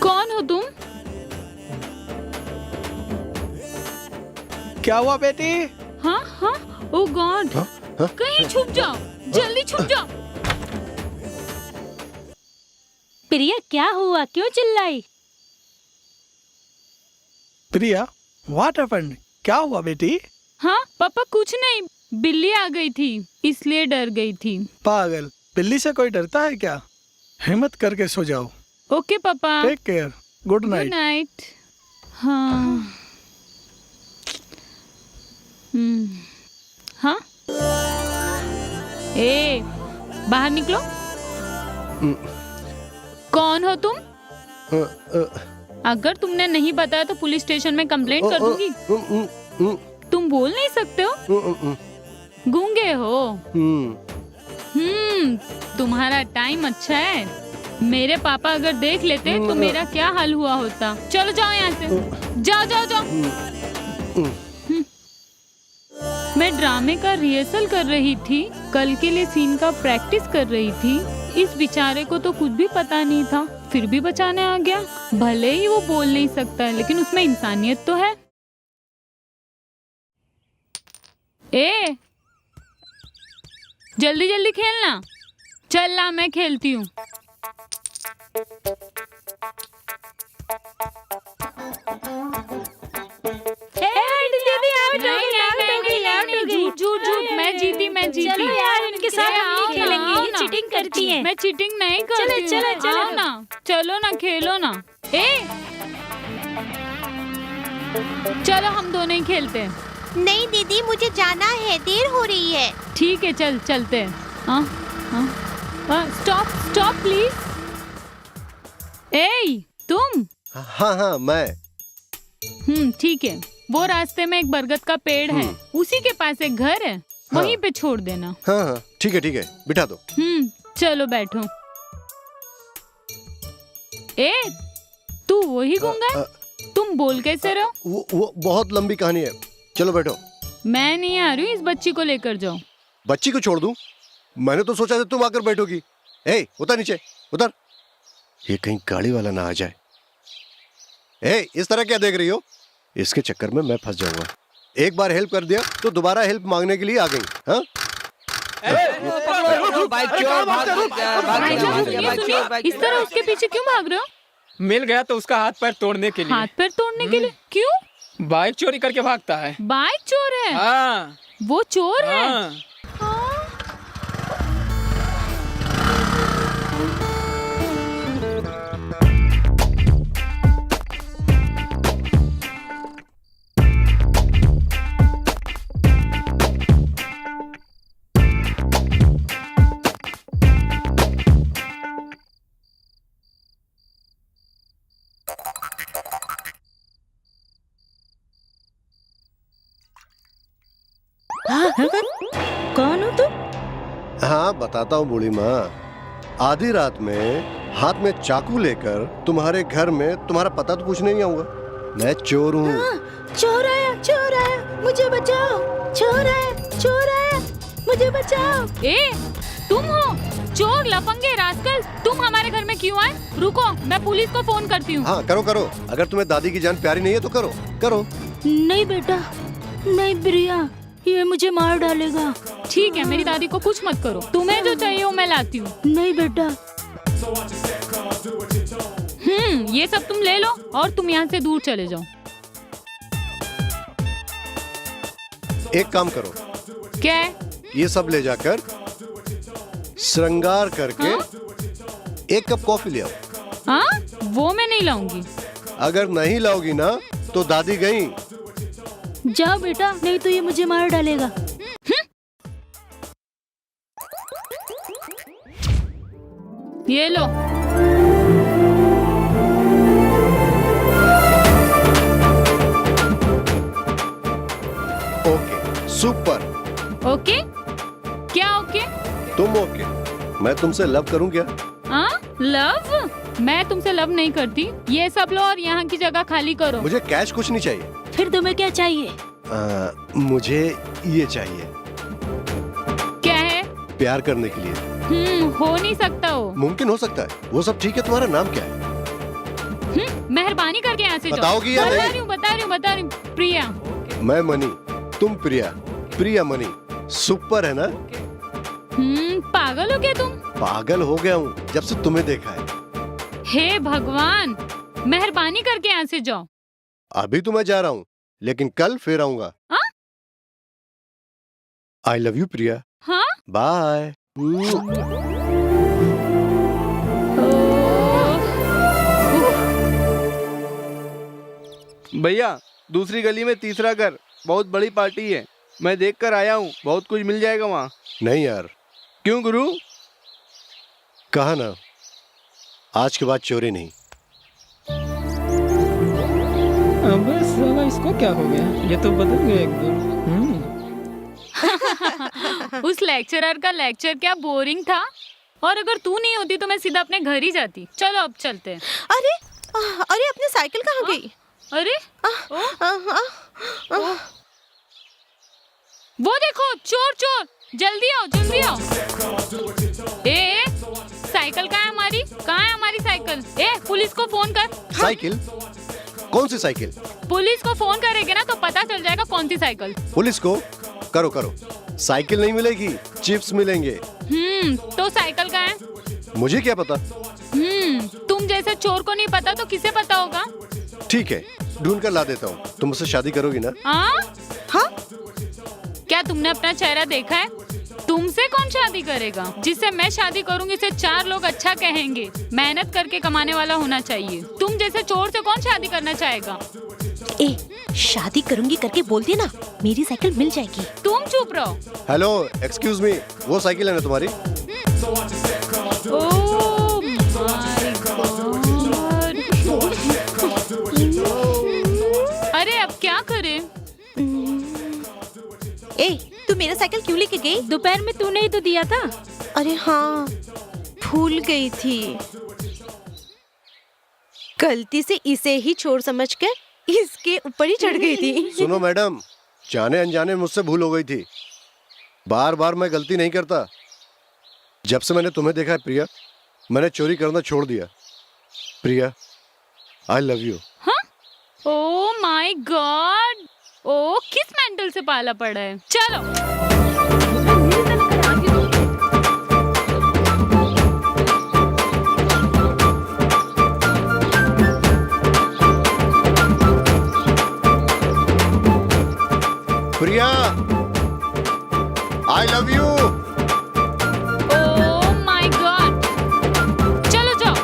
कौन हो तुम? क्या हुआ बेटी? हाँ हाँ, ओ गॉड, कहीं छुप जाओ, जल्दी छुप जाओ। प्रिया, क्या हुआ, क्यों चिल्लाई? प्रिया, व्हाट हैपेंड? क्या हुआ बेटी? हाँ पापा, कुछ नहीं, बिल्ली आ गई थी इसलिए डर गई थी। पागल, बिल्ली से कोई डरता है क्या? हिम्मत करके सो जाओ। ओके पापा, take care, good good night. Night. हाँ हाँ, ए बाहर निकलो। कौन हो तुम? अगर तुमने नहीं बताया तो पुलिस स्टेशन में कंप्लेंट कर दूंगी। तुम बोल नहीं सकते हो, गूंगे हो। तुम्हारा टाइम अच्छा है। मेरे पापा अगर देख लेते तो मेरा क्या हाल हुआ होता। चलो जाओ यहाँ से, जाओ जाओ जाओ। मैं ड्रामे का रिहर्सल कर रही थी, कल के लिए सीन का प्रैक्टिस कर रही थी। इस बेचारे को तो कुछ भी पता नहीं था, फिर भी बचाने आ गया। भले ही वो बोल नहीं सकता है, लेकिन उसमें इंसानियत तो है। ए, जल्दी जल्दी खेलना। चल ला, मैं खेलती हूँ। मैं जीती। चलो यार, इनके साथ हम नहीं खेलेंगे, ये चीटिंग करती हैं। मैं चीटिंग नहीं करती। चलो ना, चलो ना, खेलो ना। चलो हम दोनों ही खेलते हैं। नहीं दीदी, मुझे जाना है, देर हो रही है। ठीक है, चल चलते हैं। Stop please. ए तुम? हाँ हाँ, मैं। ठीक है, वो रास्ते में एक बरगद का पेड़ है, उसी के पास एक घर है, वहीं पे छोड़ देना। हाँ हाँ, ठीक है बिठा दो। चलो बैठो। ए, तू वही गूंगा है? तुम बोल कैसे रहो? वो बहुत लंबी कहानी है, चलो बैठो। मैं नहीं आ रही हूँ, इस बच्ची को लेकर जाओ। बच्ची को छोड़ दूं? मैंने तो सोचा था तुम आकर बैठोगी। ए, उतर नीचे, उतर। ये कहीं गाड़ी वाला ना आ जाए। ए, इस तरह क्या देख रही हो? इसके चक्कर में मैं फंस जाऊंगा। एक बार हेल्प कर दिया तो दोबारा हेल्प मांगने के लिए आ गई। हाँ? इस तरह उसके पीछे क्यों भाग रहे हो? मिल गया तो उसका हाथ पैर तोड़ने के लिए। हाथ पैर तोड़ने के लिए? क्यों? बाइक चोरी करके भागता है। बाइक चोर है? हाँ। वो चोर है? कौन हो तुम? हाँ बताता हूँ बूढ़ी माँ। आधी रात में हाथ में चाकू लेकर तुम्हारे घर में तुम्हारा पता तो पूछने नहीं आऊंगा। मैं चोर हूँ। चोर आया, मुझे बचाओ। चोर आया, मुझे बचाओ। ए, तुम हो चोर, लफंगे, रास्कल। तुम हमारे घर में क्यों आए? रुको, मैं पुलिस को फोन करती हूँ। हाँ करो करो, अगर तुम्हें दादी की जान प्यारी नहीं है तो करो करो। नहीं बेटा, नहीं प्रिया, ये मुझे मार डालेगा। ठीक है, मेरी दादी को कुछ मत करो। तुम्हें जो चाहिए वो मैं लाती हूँ। नहीं बेटा। ये सब तुम ले लो और तुम यहाँ से दूर चले जाओ। एक काम करो, क्या है? ये सब ले जाकर श्रृंगार करके एक कप कॉफी ले आओ। हाँ, वो मैं नहीं लाऊंगी। अगर नहीं लाओगी ना तो दादी गई। जाओ बेटा, नहीं तो ये मुझे मार डालेगा। ये लो। Okay, super. ओके? क्या ओके? तुम ओके, मैं तुमसे लव करूं क्या? हाँ, लव? मैं तुमसे लव नहीं करती। ये सब लो और यहाँ की जगह खाली करो। मुझे कैश कुछ नहीं चाहिए। फिर तुम्हें क्या चाहिए? मुझे ये चाहिए। क्या है? प्यार करने के लिए। हो नहीं सकता हो। मुमकिन हो सकता है, वो सब ठीक है। तुम्हारा नाम क्या है? मेहरबानी करके यहाँ से जाओ। बताओगी या नहीं? बता रही हूँ। प्रिया। मैं मनी, तुम प्रिया। प्रिया मनी, सुपर है ना? पागल हो गया तुम? पागल हो गया हूँ जब से तुम्हें देखा है। हे भगवान, मेहरबानी करके यहाँ से जाओ। अभी तो मैं जा रहा हूँ, लेकिन कल फिर आऊंगा। आई लव यू प्रिया। हाँ? बाय। भैया, दूसरी गली में तीसरा घर, बहुत बड़ी पार्टी है। मैं देख कर आया हूँ, बहुत कुछ मिल जाएगा वहाँ। नहीं यार। क्यों गुरु? कहा ना, आज के बाद चोरी नहीं। अबे साला, इसको क्या हो गया? ये तो बदल गया एकदम। उस लेक्चरर का लेक्चर क्या बोरिंग था। और अगर तू नहीं होती तो मैं सीधा अपने घर ही जाती। चलो अब चलते हैं। अरे अरे, अपनी साइकिल कहाँ गई? अरे वो देखो, चोर चोर, जल्दी आओ जल्दी आओ। ए, साइकिल कहाँ है हमारी? कहाँ है हमारी साइकिल? ए, पुलिस को फोन कर। साइकिल? कौन सी साइकिल? पुलिस को फोन करेंगे ना तो पता चल जाएगा कौन सी साइकिल। पुलिस को? करो करो। साइकिल नहीं मिलेगी, चिप्स मिलेंगे। तो साइकिल कहाँ है? मुझे क्या पता? तुम जैसे चोर को नहीं पता तो किसे पता होगा? ठीक है, ढूंढ कर ला देता हूँ। तुम मुझसे शादी करोगी ना? हाँ? क्या तुमने अपना चेहरा देखा है? तुमसे कौन शादी करेगा? जिससे मैं शादी करूंगी उसे 4 लोग अच्छा कहेंगे। मेहनत करके कमाने वाला होना चाहिए। तुम जैसे चोर से कौन शादी करना चाहेगा? ए, शादी करूंगी करके बोल देना, मेरी साइकिल मिल जाएगी। तुम चुप रहो। हेलो, एक्सक्यूज मी, वो साइकिल है ना तुम्हारी? ओह माय गॉड। अरे अब क्या करें? ए, तू मेरा साइकिल क्यों लेके गई? दोपहर में तूने ही तो दिया था। अरे हाँ, भूल गई थी। गलती से इसे ही चोर समझकर इसके ऊपर ही चढ़ गई थी। सुनो मैडम, जाने अनजाने मुझसे भूल हो गई थी। बार बार मैं गलती नहीं करता। जब से मैंने तुम्हें देखा है प्रिया, मैंने चोरी करना छोड़ दिया। प्रिया, आई लव यू। हाँ? ओह माय गॉड। ओ, किस मेंटल से पाला पड़ा है? चलो। Priya, I love you. Oh my God. चलो जाओ।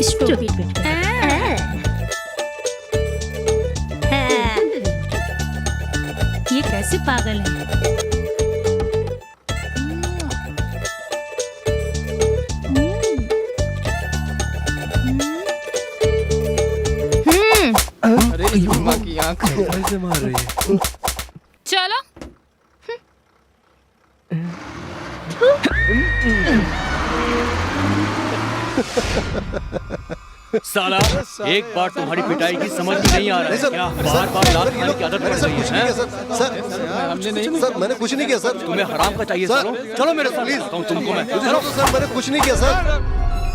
Stupid. ये कैसे पागल है? अरे माँ की आँख कैसे मार रही है? चलो साला एक बार तुम्हारी पिटाई की समझ में नहीं आ रहा है क्या? बार-बार लात खाने की आदत पड़ गई है। हमने नहीं सर मैंने कुछ नहीं किया सर। तुम्हें हराम का चाहिए सालो। चलो मेरे साथ चलता हूं तुमको मैं। चलो सर मैंने कुछ नहीं किया सर।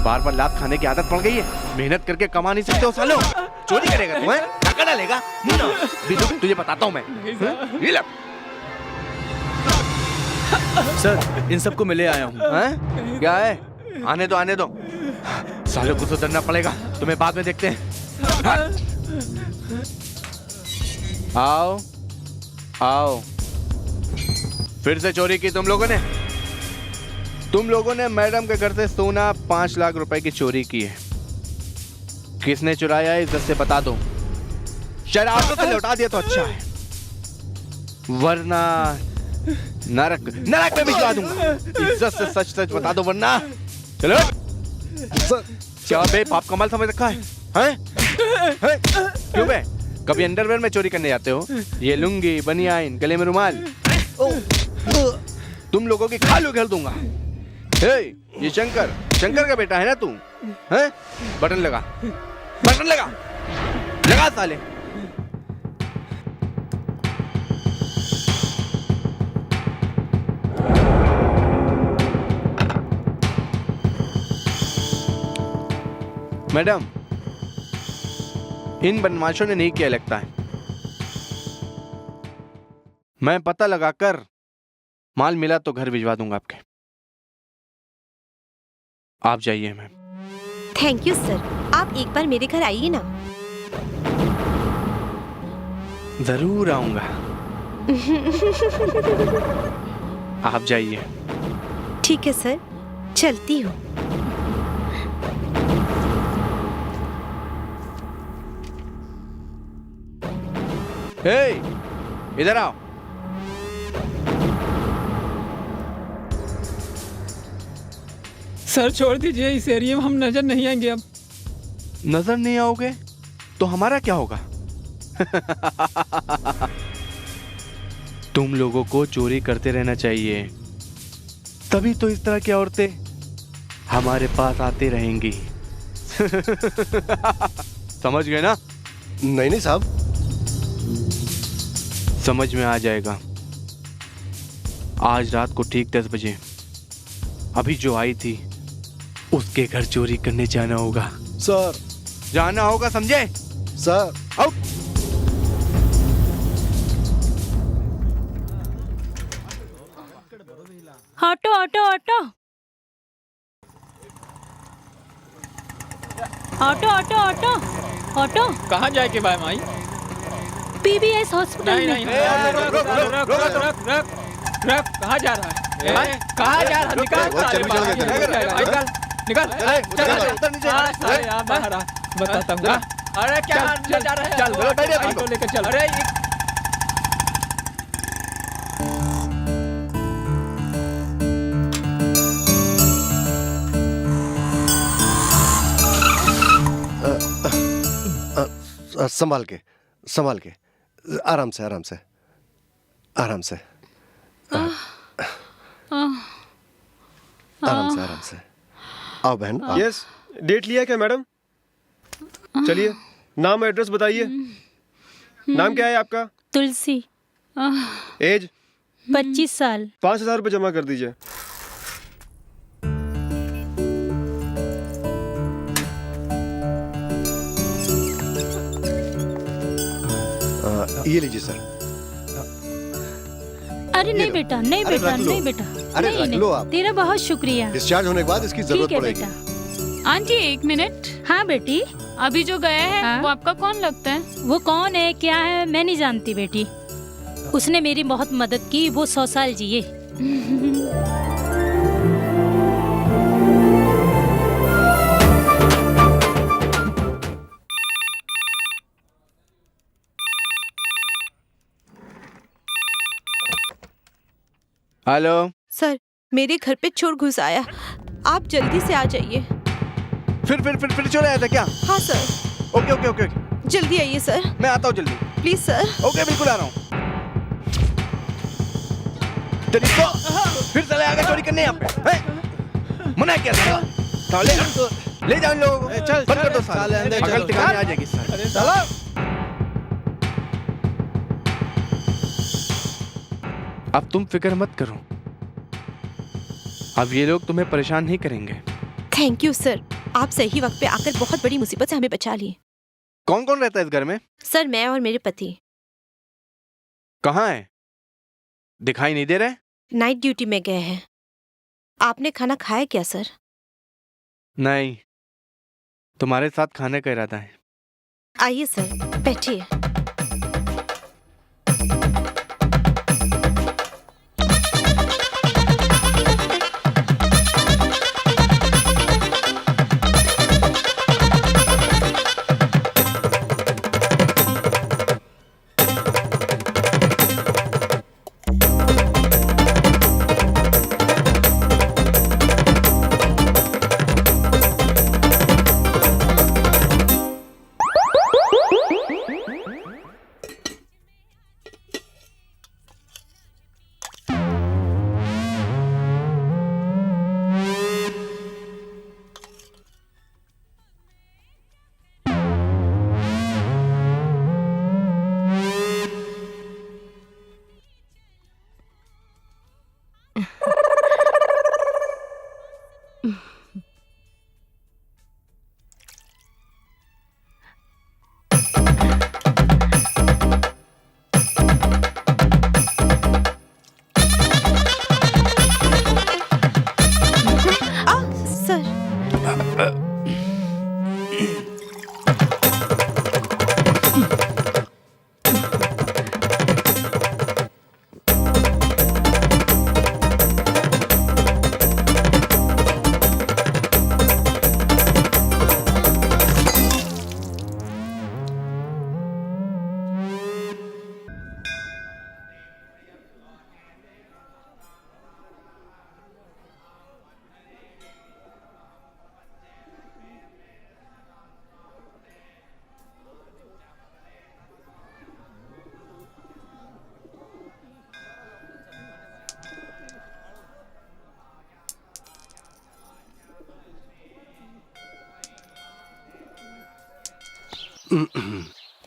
बार बार लात खाने की आदत पड़ गई है। मेहनत करके कमा नहीं सकते हो सालो। चोरी करेगा तुम्हें? धक्का डालेगा? तुझे बताता हूँ मैं। ये ले। सर इन सबको मैं ले आया हूँ। हैं? क्या है? आने दो आने दो। सालों को सुधरना पड़ेगा। तुम्हें बाद में देखते हैं। आओ आओ। फिर से चोरी की तुम लोगों ने? तुम लोगों ने मैडम के घर से सोना 5 लाख रुपए की चोरी की है। किसने चुराया है इज्जत से बता दो। शराब से लौटा दिया तो अच्छा है, वरना नरक नरक में भिजवा दूंगा। इज्जत से सच सच बता दो वरना। चलो क्या बे पाप कमाल समझ रखा है? हैं? क्यों बे? कभी अंडरवेयर में चोरी करने जाते हो? ये लुंगी बनियान गले में रुमाल तुम लोगों की खाल उघेड़ दूंगा। ये शंकर का बेटा है ना तू? हैं? बटन लगा लगा साले। मैडम इन बदमाशों ने नहीं किया लगता है। मैं पता लगाकर माल मिला तो घर भिजवा दूंगा आपके। आप जाइए मैम। Thank you sir. आप एक बार मेरे घर आइए ना। जरूर आऊंगा। आप जाइए। ठीक है सर, चलती हूँ। इधर आओ। सर छोड़ दीजिए, इस एरिया में हम नजर नहीं आएंगे अब। नजर नहीं आओगे तो हमारा क्या होगा? तुम लोगों को चोरी करते रहना चाहिए, तभी तो इस तरह की औरतें हमारे पास आती रहेंगी। समझ गए ना? नहीं साहब। समझ में आ जाएगा। आज रात को ठीक 10 बजे अभी जो आई थी उसके घर चोरी करने जाना होगा। सर जाना होगा, समझे? Sir out. Auto auto auto auto auto auto auto. कहाँ जाए के बाय माई? पीबीएस हॉस्पिटल नहीं में। रख। कहाँ जा रहा है? कहाँ जा रहा है? निकाल। बताता हूँ। अरे क्या ले जा रहे हैं? चल ऑटो लेकर चल। अरे संभाल के आराम से आराम से आओ बहन। यस, डेट लिया क्या मैडम? चलिए नाम एड्रेस बताइए। नाम क्या है आपका? तुलसी। एज? 25 साल। 5,000 रुपये जमा कर दीजिए। ये लीजिए सर। अरे नहीं बेटा, नहीं अरे बेटा, रख लो। नहीं बेटा। अरे नहीं, रख नहीं। लो आप। तेरा बहुत शुक्रिया। डिस्चार्ज होने के बाद इसकी जरूरत ठीक है पड़ेगी। बेटा। Aunty 1 minute. हाँ बेटी। अभी जो गया है हाँ? वो आपका कौन लगता है? वो कौन है क्या है मैं नहीं जानती बेटी। उसने मेरी बहुत मदद की, वो 100 साल जिए। हेलो सर, मेरे घर पे चोर घुस आया, आप जल्दी से आ जाइए। फिर चले आया था क्या? हाँ sir. Okay okay okay okay, जल्दी आइए सर, मैं आता हूँ जल्दी। Please sir. ओके बिल्कुल आ रहा हूँ। तेरी को फिर चले आगे चोरी करने यहाँ पे हैं? मना किया था साले, ले जाओ इन लोगों को। चल बंद कर दो साले, साले, अंदर अकल चलो। ठिकाने आ जाएगी साले। चलो। अब तुम फिक्र मत करो, अब ये लोग तुम्हें परेशान नहीं करेंगे। थैंक यू सर, आप सही वक्त पे आकर बहुत बड़ी मुसीबत से हमें बचा लिए। कौन कौन रहता है इस घर में? सर, मैं और मेरे पति। कहाँ है? दिखाई नहीं दे रहे? नाइट ड्यूटी में गए हैं। आपने खाना खाया क्या सर? नहीं, तुम्हारे साथ खाने का इरादा है। आइए सर, बैठिए।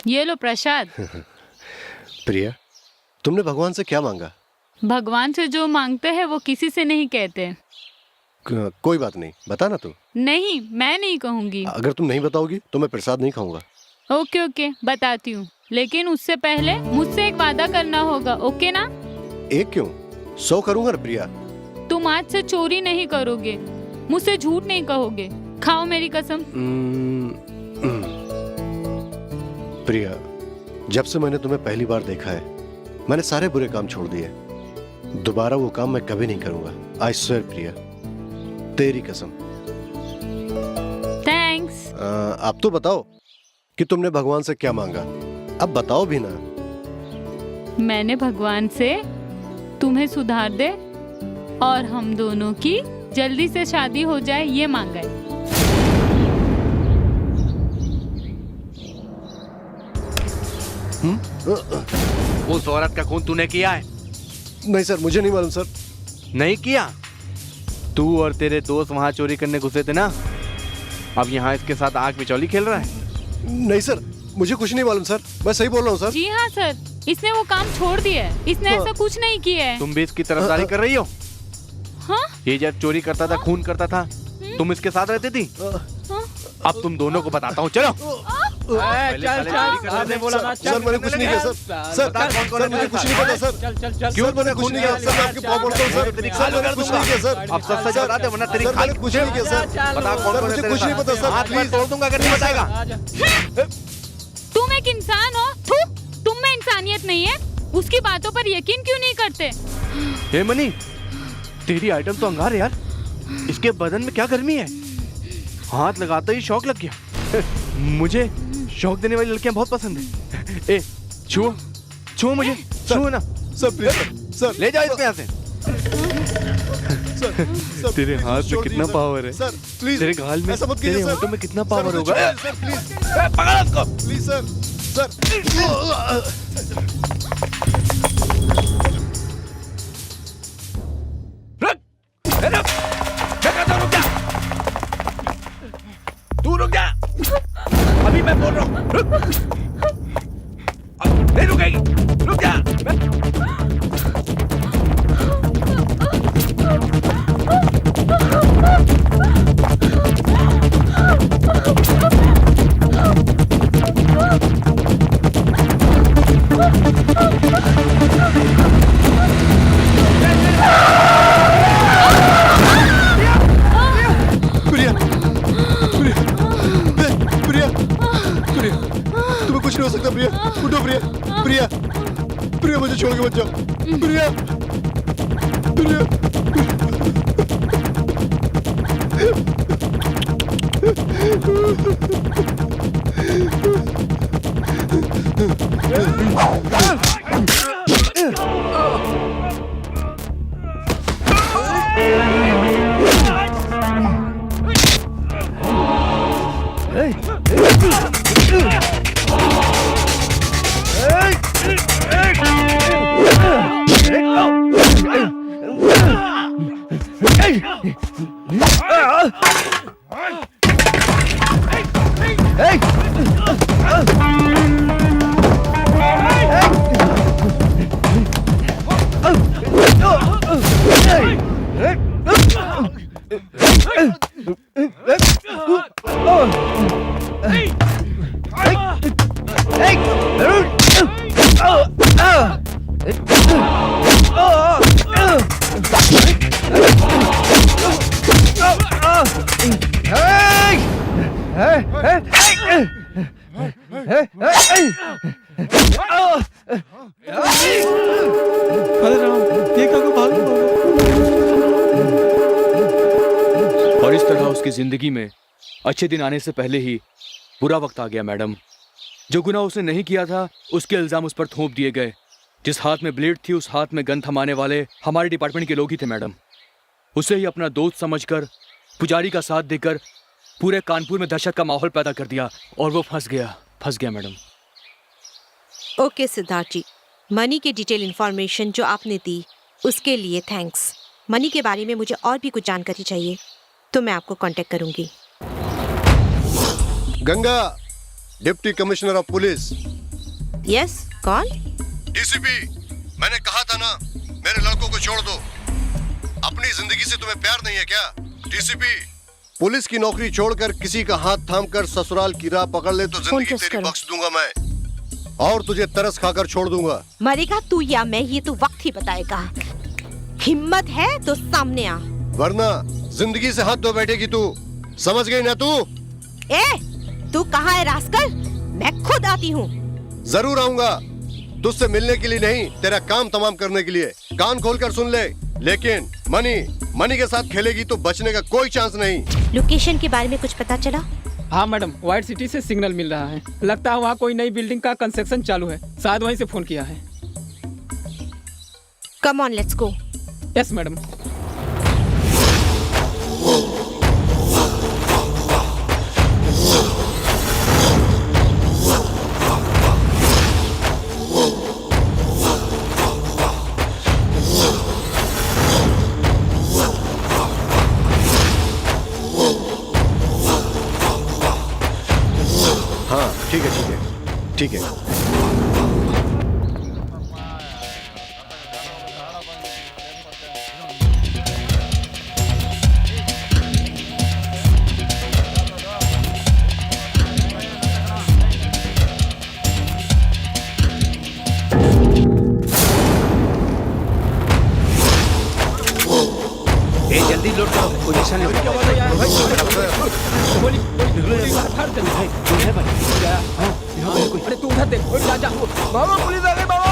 ये लो प्रसाद। प्रिया, तुमने भगवान से क्या मांगा? भगवान से जो मांगते हैं वो किसी से नहीं कहते। कोई बात नहीं, बता ना तू। नहीं, मैं नहीं कहूँगी। अगर तुम नहीं बताओगी तो मैं प्रसाद नहीं खाऊंगा। ओके ओके, बताती हूँ, लेकिन उससे पहले मुझसे एक वादा करना होगा, ओके ना? एक क्यों, 100 करूंगा ना प्रिया। तुम आज से चोरी नहीं करोगे, मुझसे झूठ नहीं कहोगे, खाओ मेरी कसम। प्रिया, जब से मैंने तुम्हें पहली बार देखा है मैंने सारे बुरे काम छोड़ दिए। दोबारा वो काम मैं कभी नहीं करूंगा। आई स्वेयर प्रिया, तेरी कसम। थैंक्स। अब तो बताओ कि तुमने भगवान से क्या मांगा। अब बताओ भी ना। मैंने भगवान से तुम्हें सुधार दे और हम दोनों की जल्दी से शादी हो जाए, ये मांगा है। उस औरत का खून तूने किया है? नहीं सर, मुझे नहीं मालूम सर। नहीं किया? तू और तेरे दोस्त वहां चोरी करने घुसे थे ना, अब यहाँ इसके साथ आग बिचौली खेल रहा है? नहीं सर, मुझे कुछ नहीं मालूम सर, मैं सही बोल रहा हूँ सर। जी हाँ सर, इसने वो काम छोड़ दिया है, इसने ऐसा कुछ नहीं किया है। तुम भी इसकी तरफदारी कर रही हो? हाँ? ये जब चोरी करता था, खून करता था, तुम इसके साथ रहती थी? अब तुम दोनों को बताता हूँ, चलो। चल बोला ना, सर मैंने कुछ नहीं किया सर। सर मुझे कुछ नहीं पता सर। क्यों मैंने कुछ नहीं किया सर? मैं आपके पाँव पड़ता हूँ सर। सर मैंने कुछ नहीं किया सर। अब सच सच बता दे वरना तेरी मैंने कुछ नहीं किया सर। बता कौन कौन मुझे कुछ नहीं पता सर। हाथ तोड़ दूंगा अगर नहीं बताएगा। तुम एक इंसान हो, तुम में इंसानियत नहीं है, उसकी बातों पर यकीन क्यों नहीं करते? हे मनी, तेरी आइटम तो अंगार है यार, इसके बदन में क्या गर्मी है? हाथ लगाते ही शौक लग गया। मुझे शौक देने वाली लड़कियां बहुत पसंद है। ए, छुओ मुझे, छुओ ना। Sir please sir. ले जाओ इसको यहाँ से। तेरे हाथ में कितना पावर है सर प्लीज, तेरे गाल में, ऐसा मत कीजिए तेरे सर। होठों में कितना सर, पावर मुझे होगा? छोड़िए, सर प्लीज, पकड़ उसको। प्लीज सर, सर रुक, रुक जा। तू रुक जा। अभी मैं बोल रहा हूँ, रुक। नहीं रुकेगी, रुक जा। प्रिया, प्रिया, प्रिया, तुम्हें कुछ नहीं हो सकता प्रिया, उठो प्रिया, प्रिया, प्रिया मुझे छोड़ के मत जाओ, प्रिया, प्रिया। और इस तरह उसकी जिंदगी में अच्छे दिन आने से पहले ही बुरा वक्त आ गया मैडम। जो गुनाह उसने नहीं किया था उसके इल्जाम उस पर थोप दिए गए। जिस हाथ में ब्लेड थी उस हाथ में गन थमाने वाले हमारे डिपार्टमेंट के लोग ही थे मैडम। उसे ही अपना दोस्त समझकर पुजारी का साथ देकर पूरे कानपुर में दहशत का माहौल पैदा कर दिया और वो फंस गया मैडम। ओके सिद्धार्थ जी, मनी की डिटेल इंफॉर्मेशन जो आपने दी उसके लिए थैंक्स। मनी के बारे में मुझे और भी कुछ जानकारी चाहिए तो मैं आपको कांटेक्ट करूंगी। Ganga, deputy commissioner of police. Yes, कौन? डीसीपी, मैंने कहा था ना मेरे लड़कों को छोड़ दो। अपनी जिंदगी से तुम्हें प्यार नहीं है क्या? डीसीपी, पुलिस की नौकरी छोड़कर किसी का हाथ थामकर ससुराल की राह पकड़ ले तो जिंदगी तेरी बख्श दूंगा मैं, और तुझे तरस खाकर छोड़ दूंगा। मरेगा तू या मैं ये तो वक्त ही बताएगा। हिम्मत है तो सामने आ, वरना जिंदगी से हाथ धो बैठेगी तू। समझ गई ना तू? ए, तू कहाँ है रास्कल? मैं खुद आती हूँ। जरूर आऊंगा, तुझसे मिलने के लिए नहीं, तेरा काम तमाम करने के लिए। कान खोलकर सुन ले, लेकिन मनी के साथ खेलेगी तो बचने का कोई चांस नहीं। लोकेशन के बारे में कुछ पता चला? हाँ मैडम, व्हाइट सिटी से सिग्नल मिल रहा है। लगता है वहाँ कोई नई बिल्डिंग का कंस्ट्रक्शन चालू है, शायद वहीं से फोन किया है। Come on, let's go. Yes madam. हाँ ठीक है, ठीक है। जल्दी लोड करो, पोजीशन लो। अरे तू उधर देख, जा। बाबा पुलिस आ गई बाबा।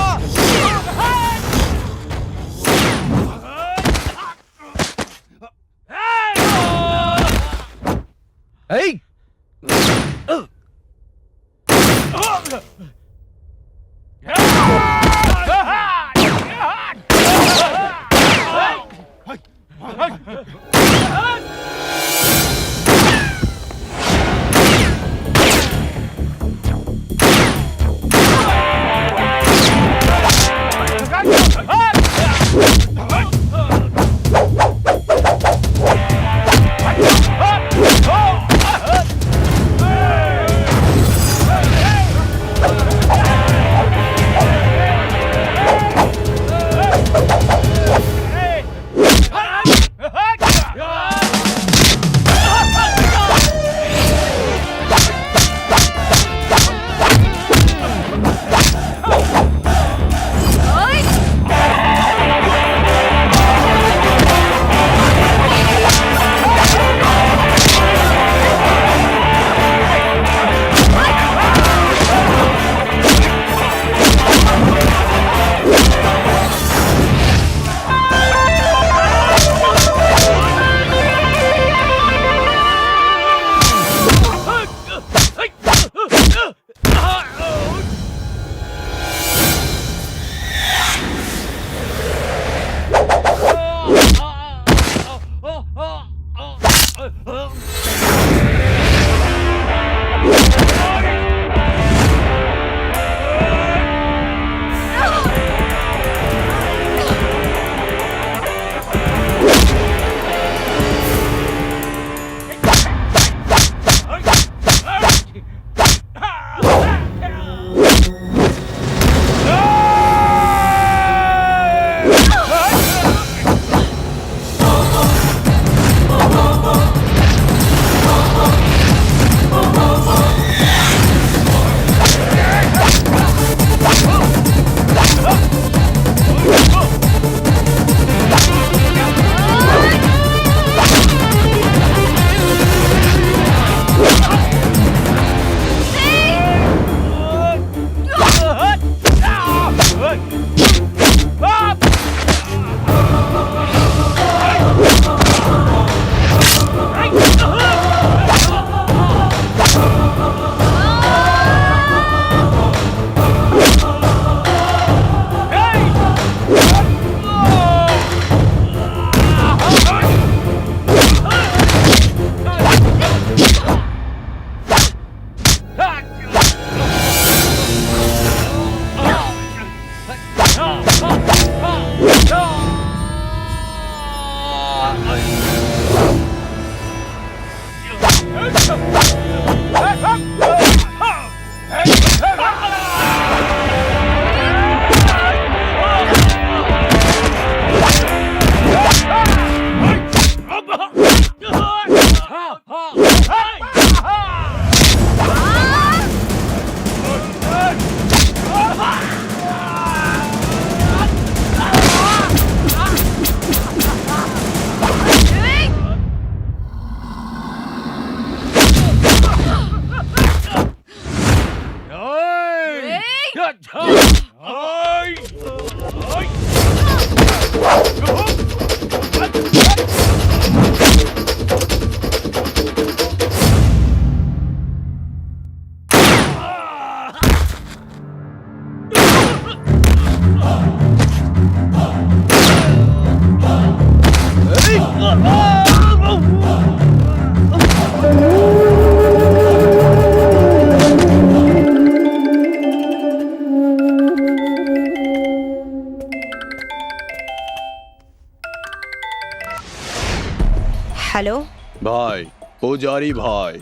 हेलो भाई, पुजारी भाई।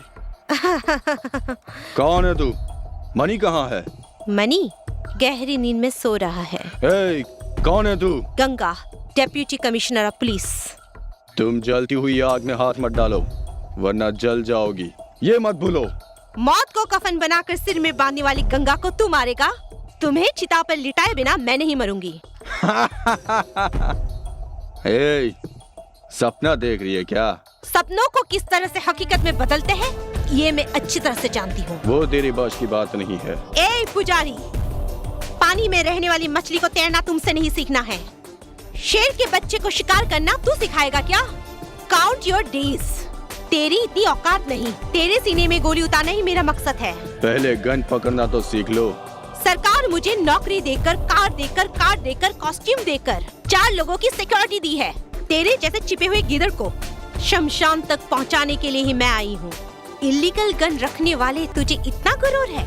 कौन है तू? मनी कहाँ है? मनी गहरी नींद में सो रहा है। ए, कौन है तू? Ganga, deputy commissioner of police. तुम जलती हुई आग में हाथ मत डालो, वरना जल जाओगी, ये मत भूलो। मौत को कफन बनाकर सिर में बांधने वाली गंगा को तू मारेगा? तुम्हें चिता पर लिटाए बिना मैं नहीं मरूंगी। ए, सपना देख रही है क्या? सपनों को किस तरह से हकीकत में बदलते हैं ये मैं अच्छी तरह से जानती हूँ। वो तेरी बस की बात नहीं है। ए पुजारी, पानी में रहने वाली मछली को तैरना तुमसे नहीं सीखना है। शेर के बच्चे को शिकार करना तू सिखाएगा क्या? Count your days. तेरी इतनी औकात नहीं। तेरे सीने में गोली उतारना ही मेरा मकसद है। पहले गन पकड़ना तो सीख लो। सरकार मुझे नौकरी देकर, कार देकर, कॉस्ट्यूम देकर 4 लोगों की सिक्योरिटी दी है। तेरे जैसे छिपे हुए गिदड़ को शमशान तक पहुंचाने के लिए ही मैं आई हूँ। इलीगल गन रखने वाले तुझे इतना गुरूर है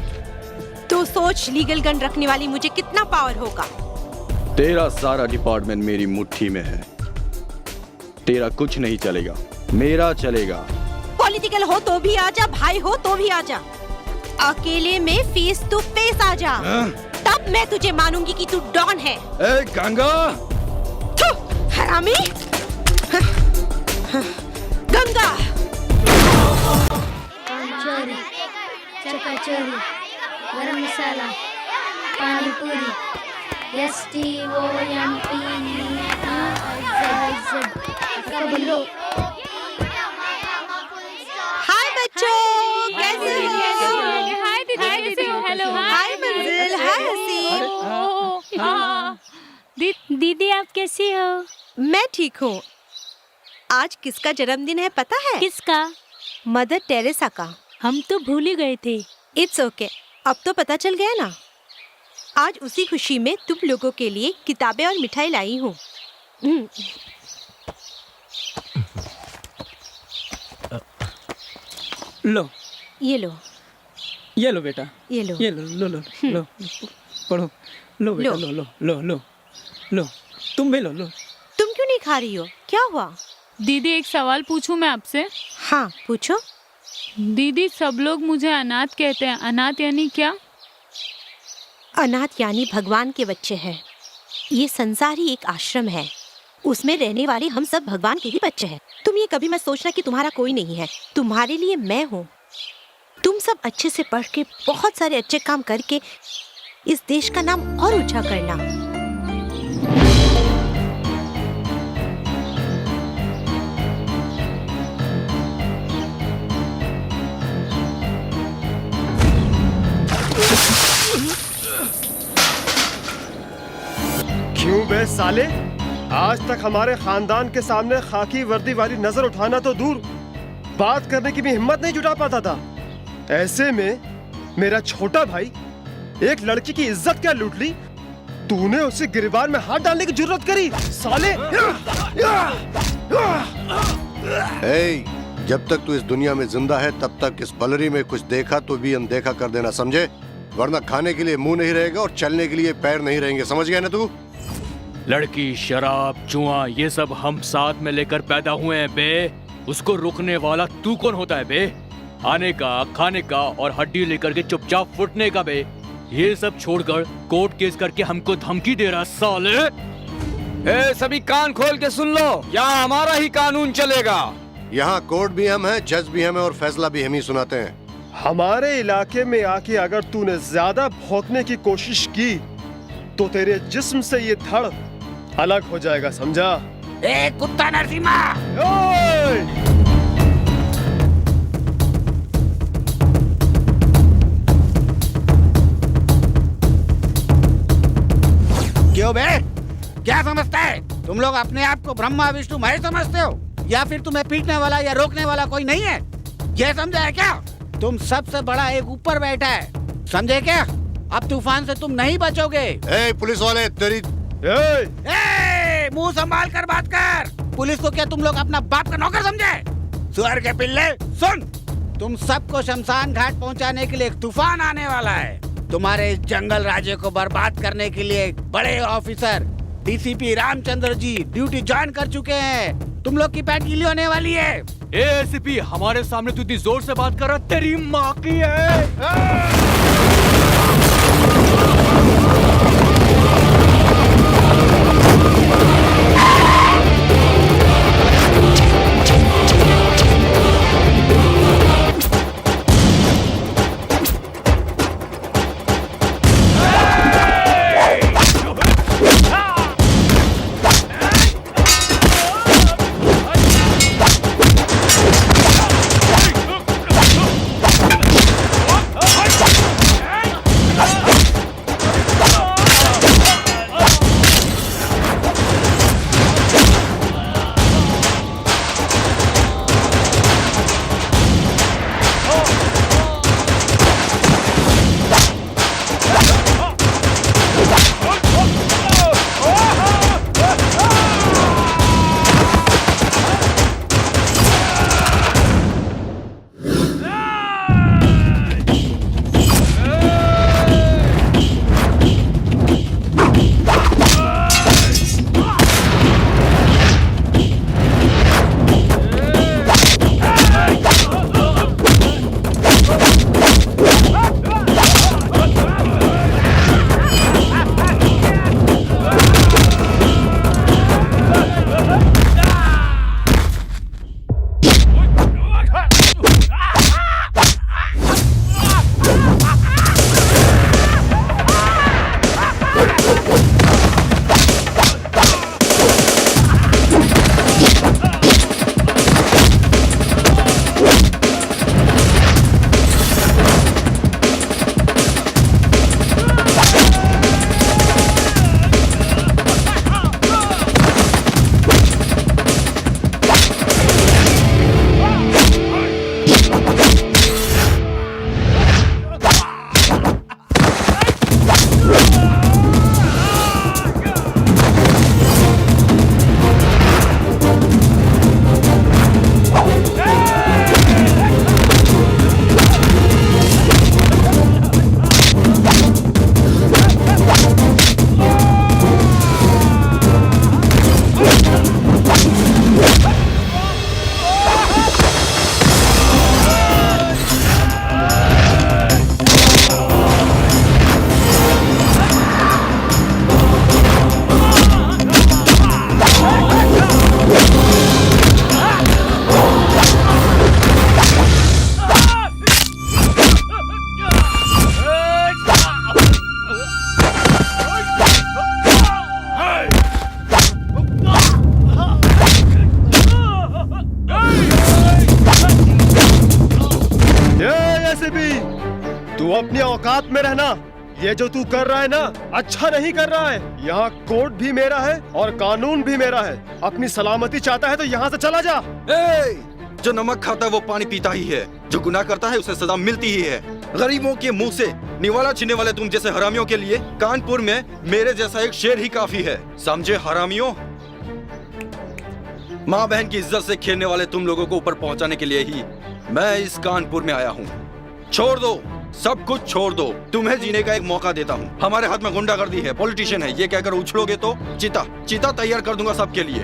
तो सोच लीगल गन रखने वाली मुझे कितना पावर होगा। तेरा सारा डिपार्टमेंट मेरी मुट्ठी में है। तेरा कुछ नहीं चलेगा, मेरा चलेगा। पॉलिटिकल हो तो भी आजा, भाई हो तो भी आजा, अकेले में फेस टू फेस आजा। तब मैं तुझे मानूंगी कि तू डॉन है। ए गंगा! हरामी! गंगा! चोरी, चकाचोरी, गरम मसाला, पानी पूरी, STOMP, कबलो। हाय बच्चों, कैसे हो? हाय दीदी, कैसे हो? हेलो, हाय मंजिल, हाय हसीन। दीदी आप कैसी हो? मैं ठीक हूँ। आज किसका जन्मदिन है पता है? किसका? मदर टेरेसा का। हम तो भूल ही गए थे। इट्स ओके, अब तो पता चल गया ना। आज उसी खुशी में तुम लोगों के लिए किताबें और मिठाई लाई हूँ। लो ये लो, ये लो बेटा, ये लो, ये लो लो लो लो, पढ़ो। लो बेटा, लो लो लो लो लो, तुम भी लो लो। तुम क्यों नहीं खा रही हो? क्या हुआ? दीदी एक सवाल पूछूं मैं आपसे? हाँ पूछो। दीदी सब लोग मुझे अनाथ कहते हैं, अनाथ यानी क्या? अनाथ यानी भगवान के बच्चे हैं। ये संसार ही एक आश्रम है, उसमें रहने वाले हम सब भगवान के ही बच्चे हैं। तुम ये कभी मत सोचना कि तुम्हारा कोई नहीं है, तुम्हारे लिए मैं हूँ। तुम सब अच्छे से पढ़ के बहुत सारे अच्छे काम करके इस देश का नाम और ऊंचा करना। क्यों बे साले, आज तक हमारे खानदान के सामने खाकी वर्दी वाली नजर उठाना तो दूर, बात करने की भी हिम्मत नहीं जुटा पाता था। ऐसे में मेरा छोटा भाई एक लड़की की इज्जत क्या लूट ली, तूने उसे गिरबान में हाथ डालने की जरूरत करी साले। जब तक तू इस दुनिया में जिंदा है तब तक इस बलरी में कुछ देखा तो भी अनदेखा कर देना, समझे? वरना खाने के लिए मुंह नहीं रहेगा और चलने के लिए पैर नहीं रहेंगे, समझ गया ना तू? लड़की, शराब, जुआ, ये सब हम साथ में लेकर पैदा हुए हैं बे। उसको रोकने वाला तू कौन होता है बे? आने का, खाने का और हड्डी लेकर के चुपचाप फुटने का बे। ये सब छोड़कर कोर्ट केस करके हमको धमकी दे रहा साले। ए, सभी कान खोल के सुन लो, यहाँ हमारा ही कानून चलेगा। यहाँ कोर्ट भी हम हैं, जज भी हम हैं और फैसला भी हम ही सुनाते हैं। हमारे इलाके में आके अगर तूने ज्यादा भौंकने की कोशिश की तो तेरे जिस्म से ये धड़ अलग हो जाएगा, समझा? ए कुत्ता नरसिम्हा! क्यों बे? क्या समझता है? तुम लोग अपने आप को ब्रह्मा विष्णु महेश समझते हो, या फिर तुम्हें पीटने वाला या रोकने वाला कोई नहीं है? ये समझा है क्या? तुम सबसे बड़ा एक ऊपर बैठा है, समझे क्या? अब तूफान से तुम नहीं बचोगे। ए पुलिस वाले, तेरी मुंह संभाल कर बात कर। पुलिस को क्या तुम लोग अपना बाप का नौकर समझे? सुअर के पिल्ले, सुन, तुम सबको शमशान घाट पहुंचाने के लिए एक तूफान आने वाला है। तुम्हारे इस जंगल राज्य को बर्बाद करने के लिए बड़े officer DCP Ramchandra ji duty join कर चुके हैं। तुम लोग की पैंट गीली होने वाली है। एसीपी, हमारे सामने तू इतनी जोर से बात कर रहा, तेरी माँ की है। तू अपनी औकात में रहना। ये जो तू कर रहा है ना, अच्छा नहीं कर रहा है। यहाँ कोर्ट भी मेरा है और कानून भी मेरा है। अपनी सलामती चाहता है तो यहाँ से चला जा। जो नमक खाता है वो पानी पीता ही है, जो गुनाह करता है उसे सजा मिलती ही है। गरीबों के मुंह से निवाला छीनने वाले तुम जैसे हरामियों के लिए कानपुर में मेरे जैसा एक शेर ही काफी है, समझे हरामियों? माँ बहन की इज्जत से खेलने वाले तुम लोगों को ऊपर पहुंचाने के लिए ही मैं इस कानपुर में आया हूँ। छोड़ दो, सब कुछ छोड़ दो, तुम्हें जीने का एक मौका देता हूँ। हमारे हाथ में गुंडागर्दी है, पॉलिटिशियन है, ये कहकर उछलोगे तो चिता तैयार कर दूंगा सबके लिए।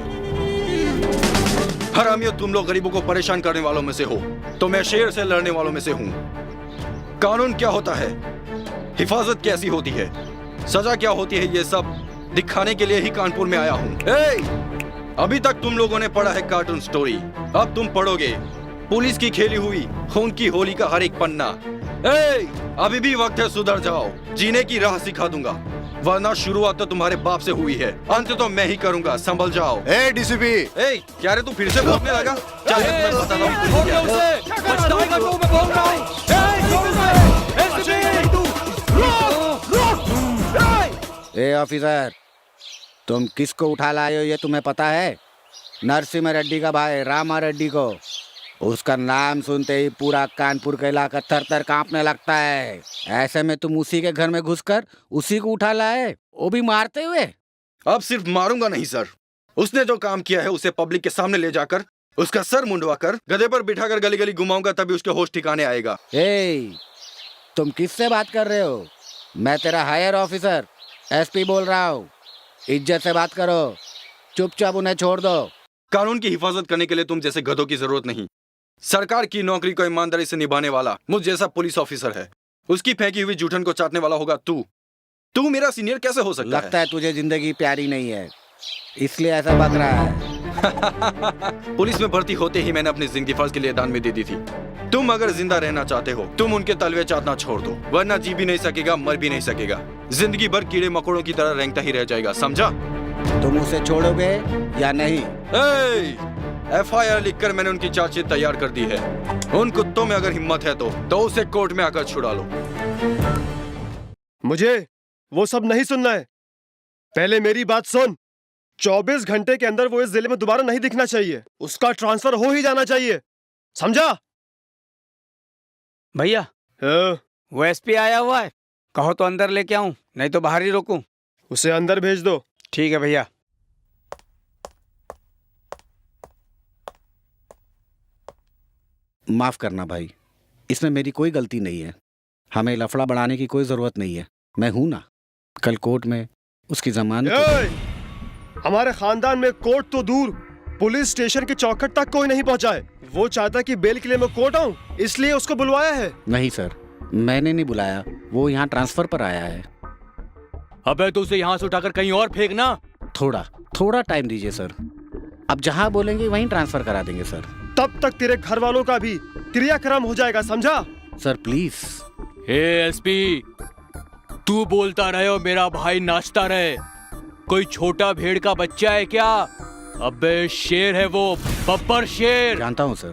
हरामियों, तुम लोग गरीबों को परेशान करने वालों में से हो, तो मैं शेर से लड़ने वालों में से हूँ। कानून क्या होता है, हिफाजत कैसी होती है, सजा क्या होती है, ये सब दिखाने के लिए ही कानपुर में आया हूँ। अभी तक तुम लोगों ने पढ़ा है कार्टून स्टोरी, अब तुम पढ़ोगे पुलिस की खेली हुई खून की होली का हर एक पन्ना। अभी भी वक्त है, सुधर जाओ, जीने की राह सिखा दूंगा, वरना शुरुआत तो तुम्हारे बाप से हुई है, अंत तो मैं ही करूंगा, संभल जाओ। डीसीपी, क्या रे तू फिर से भौंकने लगा? चल मैं बताता हूँ। ऑफिसर, तुम किसको उठा लाए हो ये तुम्हें पता है? नरसिम्हा रेड्डी का भाई रामा रेड्डी को। उसका नाम सुनते ही पूरा कानपुर का इलाका थर थर कांपने लगता है। ऐसे में तुम उसी के घर में घुसकर उसी को उठा लाए, वो भी मारते हुए। अब सिर्फ मारूंगा नहीं सर, उसने जो काम किया है उसे पब्लिक के सामने ले जाकर उसका सर मुंडवाकर गधे पर बिठाकर गली गली घुमाऊंगा, तभी उसके होश ठिकाने आएगा। तुम किससे बात कर रहे हो? मैं तेरा हायर ऑफिसर एसपी बोल रहा हूँ, इज्जत से बात करो, चुपचाप उन्हें छोड़ दो। कानून की हिफाजत करने के लिए तुम जैसे गधों की जरूरत नहीं, सरकार की नौकरी को ईमानदारी से निभाने वाला मुझ जैसा पुलिस ऑफिसर है, उसकी फेंकी हुई जूठन को चाटने वाला होगा तू मेरा सीनियर कैसे हो सकता है? लगता है तुझे जिंदगी प्यारी नहीं है, इसलिए ऐसा बक रहा है। पुलिस में भर्ती होते ही मैंने अपनी जिंदगी फर्ज के लिए दान में दे दी थी। तुम अगर जिंदा रहना चाहते हो, तुम उनके तलवे चाटना छोड़ दो, वरना जी भी नहीं सकेगा, मर भी नहीं सकेगा, जिंदगी भर कीड़े मकोड़ों की तरह रेंगता ही रह जाएगा, समझा? तुम उसे छोड़ोगे या नहीं? FIR लिखकर मैंने उनकी चार्जशीट तैयार कर दी है। उन कुत्तों में अगर हिम्मत है तो उसे कोर्ट में आकर छुड़ा लो। मुझे वो सब नहीं सुनना है, पहले मेरी बात सुन। 24 घंटे के अंदर वो इस जिले में दोबारा नहीं दिखना चाहिए, उसका ट्रांसफर हो ही जाना चाहिए, समझा? भैया वो एसपी आया हुआ है, कहो तो अंदर लेके आऊं, नहीं तो बाहर ही रोकूं? उसे अंदर भेज दो। ठीक है भैया। माफ करना भाई, इसमें मेरी कोई गलती नहीं है, हमें लफड़ा बढ़ाने की कोई जरूरत नहीं है, मैं हूं ना। कल कोर्ट में उसकी जमानत। हमारे खानदान में कोर्ट तो दूर, पुलिस स्टेशन की चौखट तक कोई नहीं पहुंचा है। वो चाहता कि बेल के लिए मैं कोर्ट आऊं, इसलिए उसको बुलवाया है। नहीं सर, मैंने नहीं बुलाया, वो यहाँ ट्रांसफर पर आया है। अबे तो उसे यहाँ से उठाकर कहीं और फेंकना। थोड़ा टाइम दीजिए सर, अब जहाँ बोलेंगे वहीं ट्रांसफर करा देंगे सर। तब तक तेरे घर वालों का भी क्रियाक्रम हो जाएगा, समझा? Sir please. एसपी, तू बोलता रहे और मेरा भाई नाचता रहे, कोई छोटा भेड़ का बच्चा है क्या? अबे शेर है वो, बब्बर शेर। जानता हूँ सर,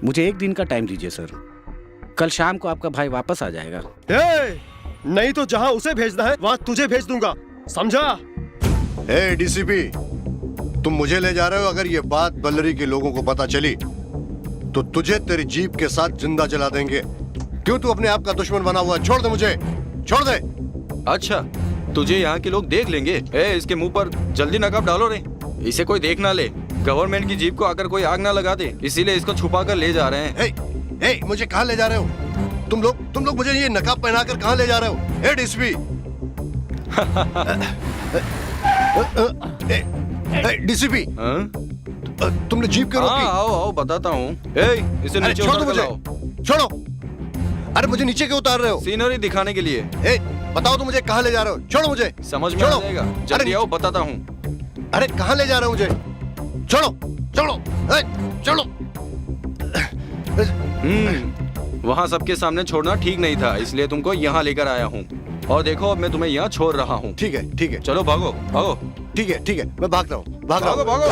मुझे एक दिन का टाइम दीजिए सर, कल शाम को आपका भाई वापस आ जाएगा। नहीं तो जहाँ उसे भेजना है वहाँ तुझे भेज दूंगा, समझा? डीसीपी, तुम मुझे ले जा रहे हो, अगर ये बात बल्लरी के लोगों को पता चली तो तुझे तेरी जीप के साथ जिंदा जला देंगे। क्यों तू अपने आप का दुश्मन बना हुआ है? छोड़ दे मुझे, छोड़ दे। अच्छा, तुझे यहाँ के लोग देख लेंगे? इसके मुंह पर जल्दी नकाब डालो रे, इसे कोई देख ना ले, गवर्नमेंट की जीप को आकर कोई आग ना लगा दे, इसीलिए इसको छुपा कर ले जा रहे हैं। मुझे कहाँ ले जा रहे हो? तुम लोग मुझे ये नकाब पहनाकर कहाँ ले जा रहे हो? डीसीपी, डीसीपी, तुमने जीप क्यों रोकी? आओ बताता हूँ। इसे नीचे छोड़ो मुझे, छोड़ो। अरे मुझे नीचे क्यों उतार रहे हो? सीनरी दिखाने के लिए। बताओ तो मुझे कहाँ ले जा रहे हो? छोड़ो मुझे। समझ में आ जाएगा, जल्दी आओ बताता हूँ। अरे कहाँ ले जा रहे हो मुझे? छोड़ो, छोड़ो, छोड़ो। वहाँ सबके सामने छोड़ना ठीक नहीं था, इसलिए तुमको यहाँ लेकर आया हूँ, और देखो अब मैं तुम्हें यहाँ छोड़ रहा हूँ। ठीक है, ठीक है, चलो भागो भागो। ठीक है, मैं भाग रहा हूँ, भागो भागो।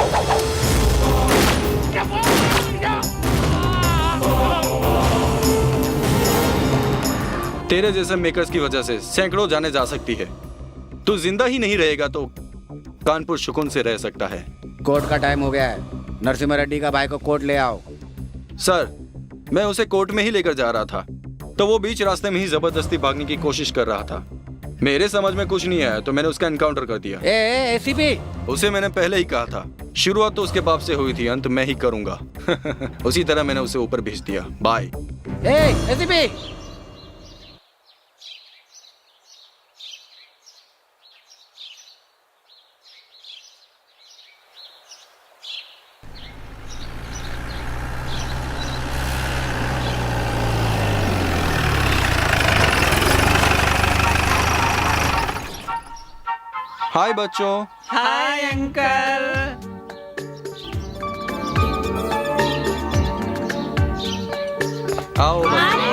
तेरे जैसे मेकर्स की वजह से सैकड़ों जाने जा सकती है। तू जिंदा ही नहीं रहेगा तो कानपुर सुकून से रह सकता है। कोर्ट का टाइम हो गया है। नरसिम्हा रेड्डी का भाई को कोर्ट ले आओ। सर, मैं उसे कोर्ट में ही लेकर जा रहा था तो वो बीच रास्ते में ही जबरदस्ती भागने की कोशिश कर रहा था। मेरे समझ में कुछ नहीं आया तो मैंने उसका एनकाउंटर कर दिया। एसीपी, उसे मैंने पहले ही कहा था, शुरुआत तो उसके बाप से हुई थी, अंत मैं ही करूंगा। उसी तरह मैंने उसे ऊपर भेज दिया। बाय। एसीपी, हाय बच्चों। Hi uncle. आओ बच्चों,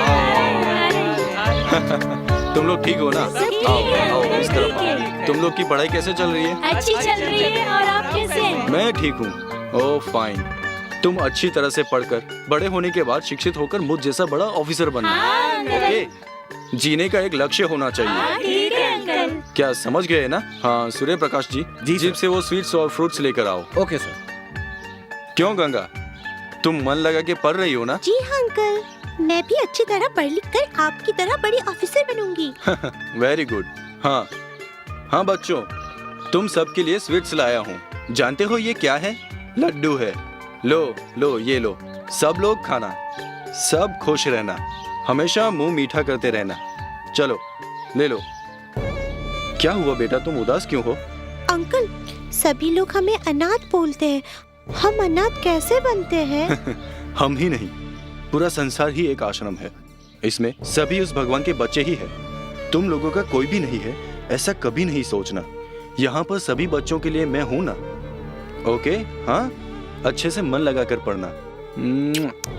तुम लोग ठीक हो ना? आओ आओ इस तरफ आओ। तुम लोग की पढ़ाई कैसे चल रही है? अच्छी चल रही है। और आप कैसे हैं? मैं ठीक हूँ। ओह फाइन। तुम अच्छी तरह से पढ़कर बड़े होने के बाद शिक्षित होकर मुझ जैसा बड़ा ऑफिसर बनना। ओके, जीने का एक लक्ष्य होना चाहिए। ठीक है अंकल। क्या समझ गए ना? हाँ सूर्य प्रकाश जी, जीप से वो स्वीट्स और फ्रूट्स लेकर आओ। Okay sir. क्यों गंगा, तुम मन लगा के पढ़ रही हो ना? जी हाँ अंकल, मैं भी अच्छी तरह पढ़ लिख कर आपकी तरह बड़ी ऑफिसर बनूंगी। Very good. हाँ हाँ बच्चों, तुम सबके लिए स्वीट्स लाया हूँ। जानते हो ये क्या है? लड्डू है। लो लो ये लो। सब लोग खाना, सब खुश रहना, हमेशा मुंह मीठा करते रहना। चलो ले लो। क्या हुआ बेटा, तुम उदास क्यों हो? अंकल, सभी लोग हमें अनाथ बोलते हैं। हम अनाथ कैसे बनते हैं? हम ही नहीं, पूरा संसार ही एक आश्रम है। इसमें सभी उस भगवान के बच्चे ही है। तुम लोगों का कोई भी नहीं है, ऐसा कभी नहीं सोचना। यहाँ पर सभी बच्चों के लिए मैं हूँ ना। ओके? हाँ, अच्छे से मन लगा कर पढ़ना।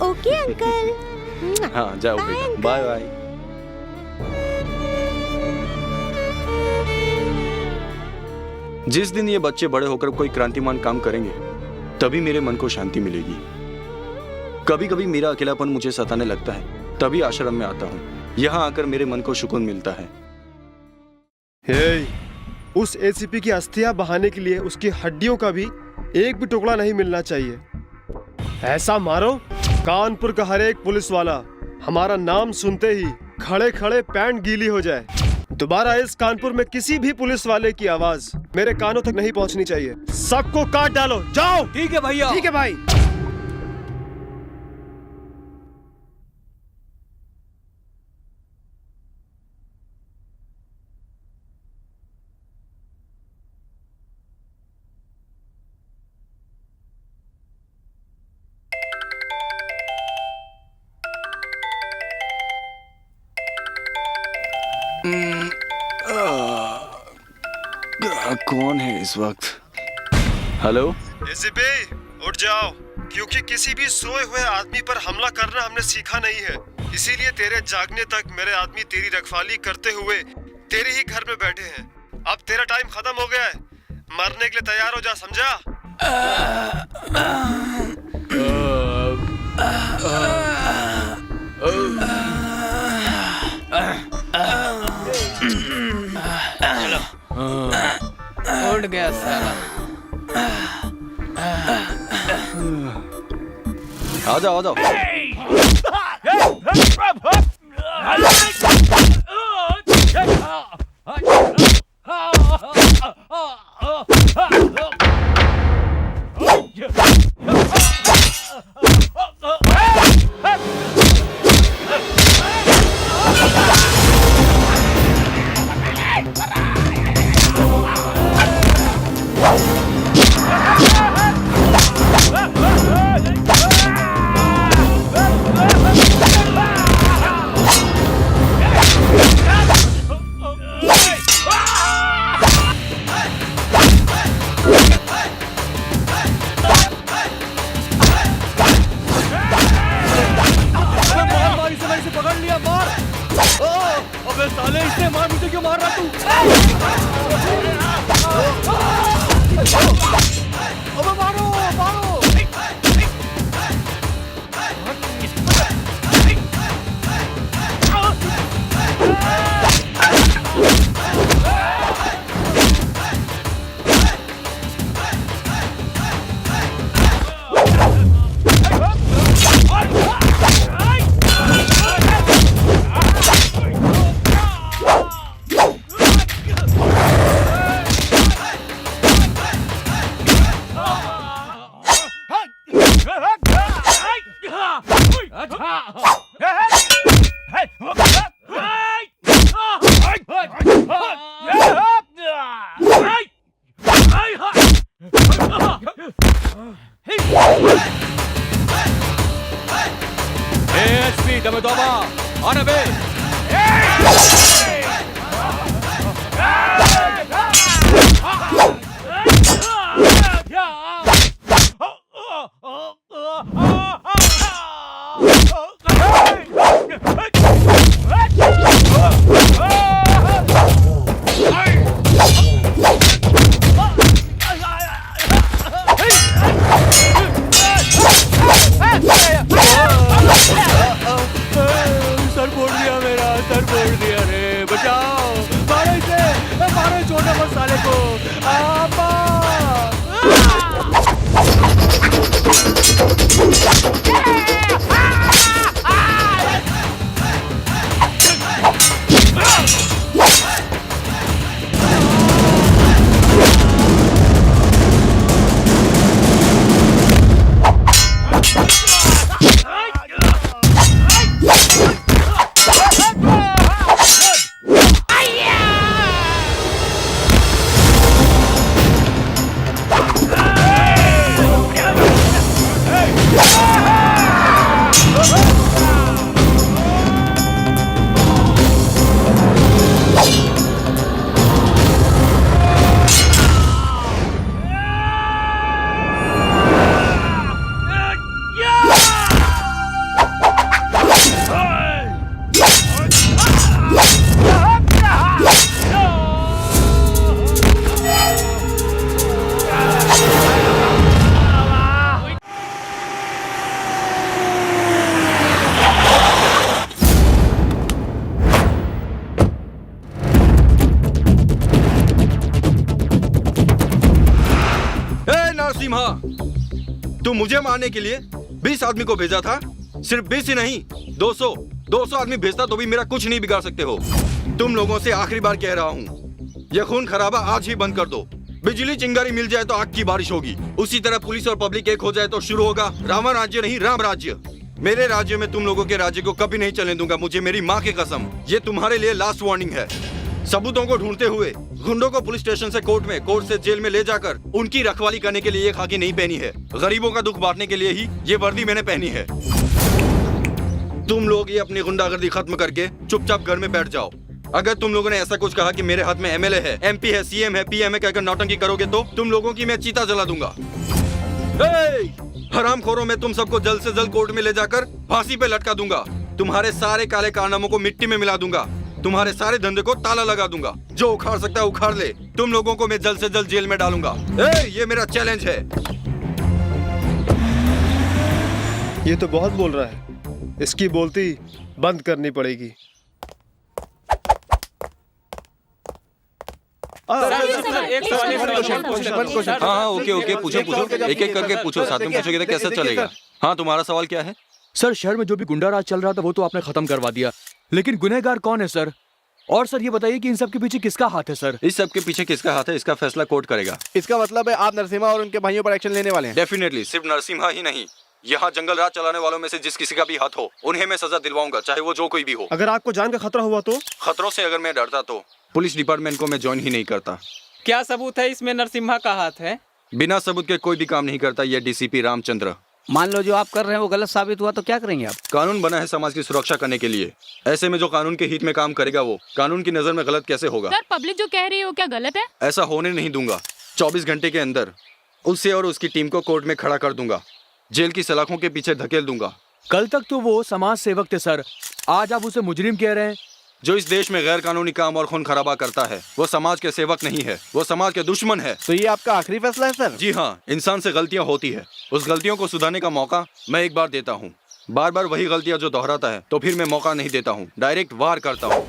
Okay uncle. हाँ जाओ बेटा, बाय बाय। जिस दिन ये बच्चे बड़े होकर कोई क्रांतिमान काम करेंगे तभी मेरे मन को शांति मिलेगी। कभी कभी मेरा अकेलापन मुझे सताने लगता है, तभी आश्रम में आता हूँ। यहाँ आकर मेरे मन को सुकून मिलता है। हे, उस एसीपी की अस्थियां बहाने के लिए उसकी हड्डियों का भी एक भी टुकड़ा नहीं मिलना चाहिए। ऐसा मारो कानपुर का हर एक पुलिस वाला हमारा नाम सुनते ही खड़े खड़े पैंट गीली हो जाए। दोबारा इस कानपुर में किसी भी पुलिस वाले की आवाज मेरे कानों तक नहीं पहुंचनी चाहिए। सबको काट डालो, जाओ। ठीक है भैया। ठीक है भाई। कौन है इस वक्त? हेलो एसीपी, उठ जाओ, क्योंकि किसी भी सोए हुए आदमी पर हमला करना हमने सीखा नहीं है। इसीलिए तेरे जागने तक मेरे आदमी तेरी रखवाली करते हुए तेरे ही घर में बैठे हैं। अब तेरा टाइम खत्म हो गया है, मरने के लिए तैयार हो जा, समझा? उठ गया साला। आ जाओ आ जाओ। Hey, dame toma. Ana be. Sir फोड़ दिया मेरा, सर फोड़ दिया रे, बचाओ, मारो इसे, मारो छोटे बस साले को, आपा। तू मुझे मारने के लिए 20 आदमी को भेजा था। सिर्फ 20 ही नहीं, 200 आदमी भेजता तो भी मेरा कुछ नहीं बिगाड़ सकते हो। तुम लोगों से आखिरी बार कह रहा हूँ, यह खून खराबा आज ही बंद कर दो। बिजली चिंगारी मिल जाए तो आग की बारिश होगी, उसी तरह पुलिस और पब्लिक एक हो जाए तो शुरू होगा रावण राज्य नहीं राम राज्य। मेरे राज्य में तुम लोगों के राज्य को कभी नहीं चलने दूंगा, मुझे मेरी माँ की कसम। ये तुम्हारे लिए लास्ट वार्निंग है। सबूतों को ढूंढते हुए गुंडों को पुलिस स्टेशन से कोर्ट में, कोर्ट से जेल में ले जाकर उनकी रखवाली करने के लिए ये खाकी नहीं पहनी है। गरीबों का दुख बांटने के लिए ही ये वर्दी मैंने पहनी है। तुम लोग ये अपनी गुंडागर्दी खत्म करके चुपचाप घर में बैठ जाओ। अगर तुम लोगों ने ऐसा कुछ कहा कि मेरे हाथ में एमएलए है, एमपी है, सीएम है, पीएम है कहकर नौटंकी करोगे तो तुम लोगों की मैं चीता जला दूंगा। हरामखोरों में तुम सबको जल्द से जल्द कोर्ट में ले जाकर फांसी पे लटका दूंगा। तुम्हारे सारे काले कारनामों को मिट्टी में मिला दूंगा। तुम्हारे सारे धंधे को ताला लगा दूंगा। जो उखाड़ सकता है उखाड़ ले। तुम लोगों को मैं जल्द से जल्द जेल में डालूंगा। ये मेरा चैलेंज है। ये तो बहुत बोल रहा है, इसकी बोलती बंद करनी पड़ेगी। हाँ ओके पूछो एक एक करके पूछो, साथ में पूछोगे तो कैसे चलेगा। हाँ तुम्हारा सवाल क्या है? सर शहर में जो भी गुंडा राज चल रहा था वो तो आपने खत्म करवा दिया, लेकिन गुनहगार कौन है सर? और सर ये बताइए कि इन सब के पीछे किसका हाथ है सर? इस सब के पीछे किसका हाथ है इसका फैसला कोर्ट करेगा। इसका मतलब है आप नरसिम्हा और उनके भाइयों पर एक्शन लेने वाले हैं? डेफिनेटली, सिर्फ नरसिम्हा ही नहीं, यहाँ जंगल राज चलाने वालों में से जिस किसी का भी हाथ हो उन्हें मैं सजा दिलवाऊंगा, चाहे वो जो कोई भी हो। अगर आपको जान का खतरा हुआ तो? खतरों से अगर मैं डरता तो पुलिस डिपार्टमेंट को मैं ज्वाइन ही नहीं करता। क्या सबूत है इसमें नरसिम्हा का हाथ है? बिना सबूत के कोई भी काम नहीं करता ये डीसीपी रामचंद्र। मान लो जो आप कर रहे हैं वो गलत साबित हुआ तो क्या करेंगे आप? कानून बना है समाज की सुरक्षा करने के लिए, ऐसे में जो कानून के हित में काम करेगा वो कानून की नजर में गलत कैसे होगा? सर पब्लिक जो कह रही है वो क्या गलत है? ऐसा होने नहीं दूंगा। 24 घंटे के अंदर उससे और उसकी टीम को कोर्ट में खड़ा कर दूंगा, जेल की सलाखों के पीछे धकेल दूंगा। कल तक तो वो समाज सेवक थे सर, आज आप उसे मुजरिम कह रहे हैं। जो इस देश में गैर कानूनी काम और खून खराबा करता है वो समाज के सेवक नहीं है, वो समाज के दुश्मन है। तो ये आपका आखिरी फैसला है सर? जी हाँ, इंसान से गलतियां होती है, उस गलतियों को सुधारने का मौका मैं एक बार देता हूँ। बार बार वही गलतियां जो दोहराता है तो फिर मैं मौका नहीं देता हूँ, डायरेक्ट वार करता हूँ।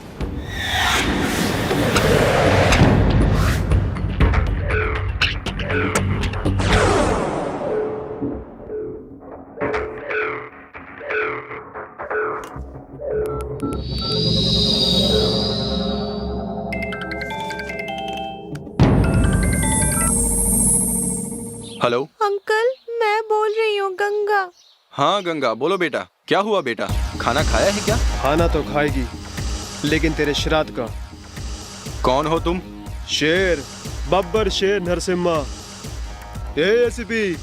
हेलो अंकल, मैं बोल रही हूँ गंगा। हाँ गंगा, बोलो बेटा, क्या हुआ बेटा? खाना खाया है क्या? खाना तो खाएगी, लेकिन तेरे श्राद्ध का। कौन हो तुम? शेर, बब्बर शेर नरसिम्हा। एसीपी,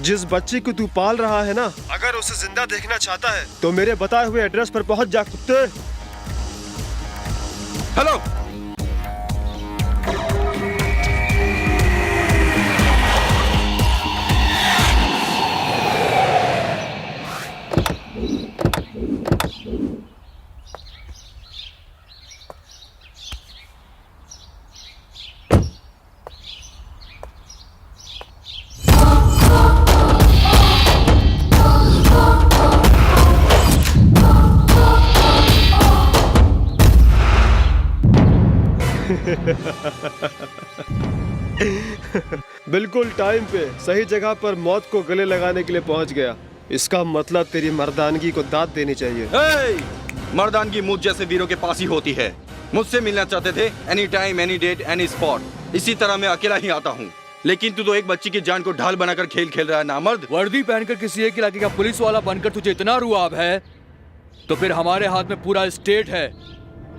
जिस बच्ची को तू पाल रहा है ना, अगर उसे जिंदा देखना चाहता है तो मेरे बताए हुए एड्रेस पर पहुंच जा कुत्ते। हेलो, बिल्कुल टाइम पे सही जगह पर मौत को गले लगाने के लिए पहुंच गया। इसका मतलब तेरी मर्दानगी को दाद देनी चाहिए। मर्दानगी मुझ जैसे वीरों के पास ही होती है। मुझसे मिलना चाहते थे, any time, any date, any spot. इसी तरह मैं अकेला ही आता हूँ, लेकिन तू तो एक बच्ची की जान को ढाल बनाकर खेल खेल रहा है नामर्द। वर्दी पहनकर किसी एक इलाके का पुलिस वाला बनकर तुझे इतना रुआब है, तो फिर हमारे हाथ में पूरा स्टेट है,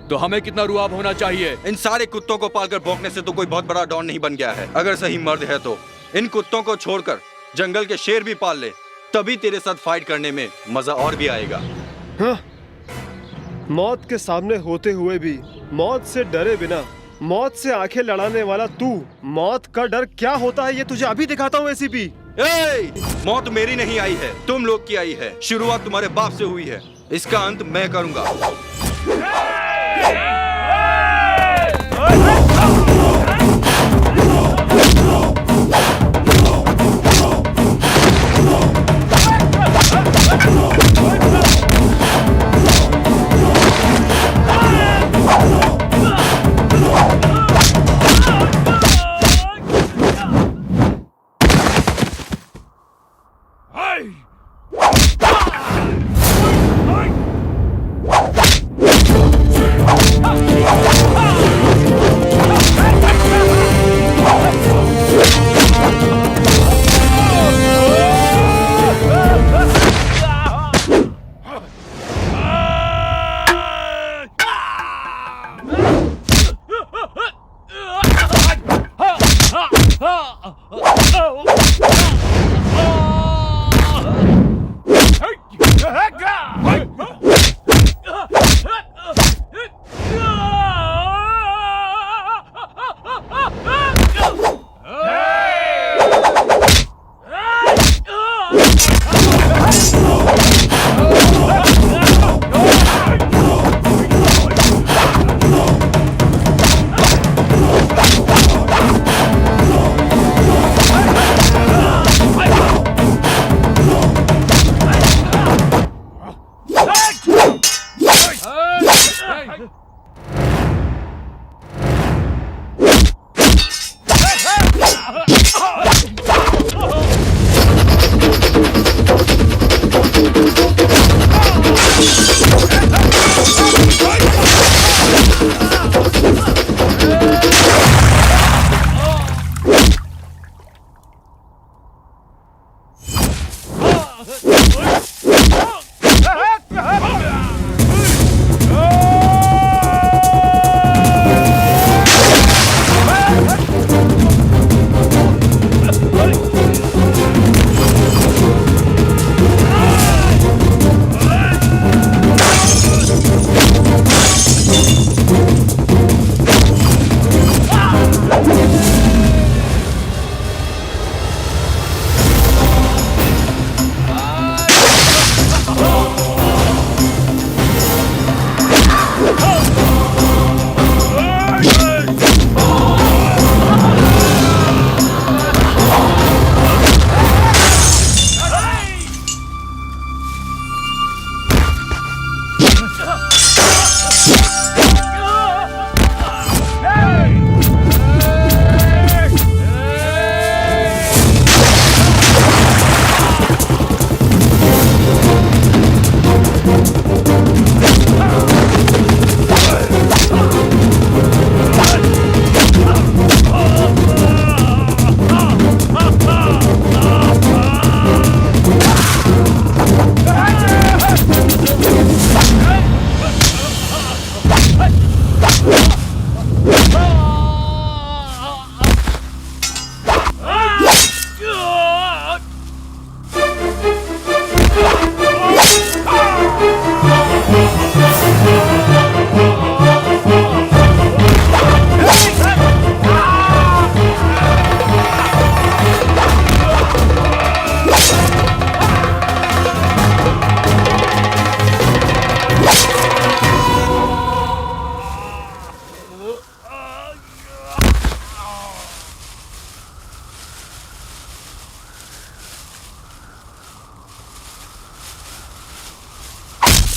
तो हमें कितना रुआब होना चाहिए। इन सारे कुत्तों को पालकर भौंकने से तो कोई बहुत बड़ा डॉन नहीं बन गया है। अगर सही मर्द है तो इन कुत्तों को छोड़कर जंगल के शेर भी पाल ले, तभी तेरे साथ फाइट करने में मजा और भी आएगा। हाँ? मौत के सामने होते हुए भी मौत से डरे बिना मौत से आंखें लड़ाने वाला तू, मौत का डर क्या होता है ये तुझे अभी दिखाता हूँ एसीपी। मौत मेरी नहीं आई है, तुम लोग की आई है। शुरुआत तुम्हारे बाप से हुई है, इसका अंत मैं करूंगा।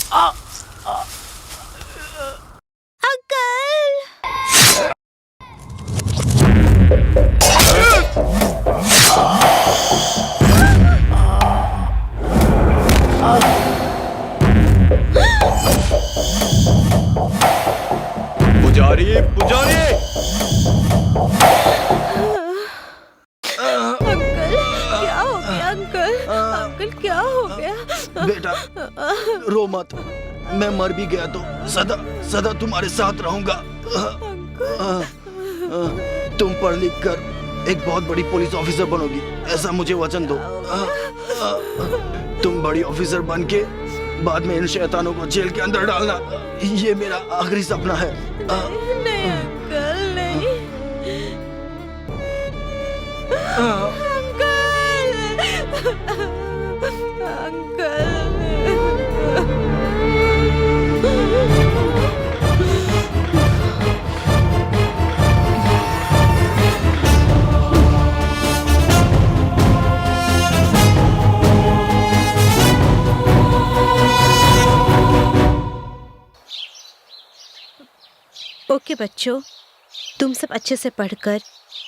पुजारी पुजारी क्या हो गया अंकल? अंकल क्या हो गया? बेटा रो मत, मैं मर भी गया तो सदा सदा तुम्हारे साथ रहूंगा। तुम पढ़ लिख कर एक बहुत बड़ी पुलिस ऑफिसर बनोगी, ऐसा मुझे वचन दो। तुम बड़ी ऑफिसर बन के बाद में इन शैतानों को जेल के अंदर डालना, ये मेरा आखिरी सपना है। नहीं अंकल नहीं। ओके बच्चों, तुम सब अच्छे से पढ़कर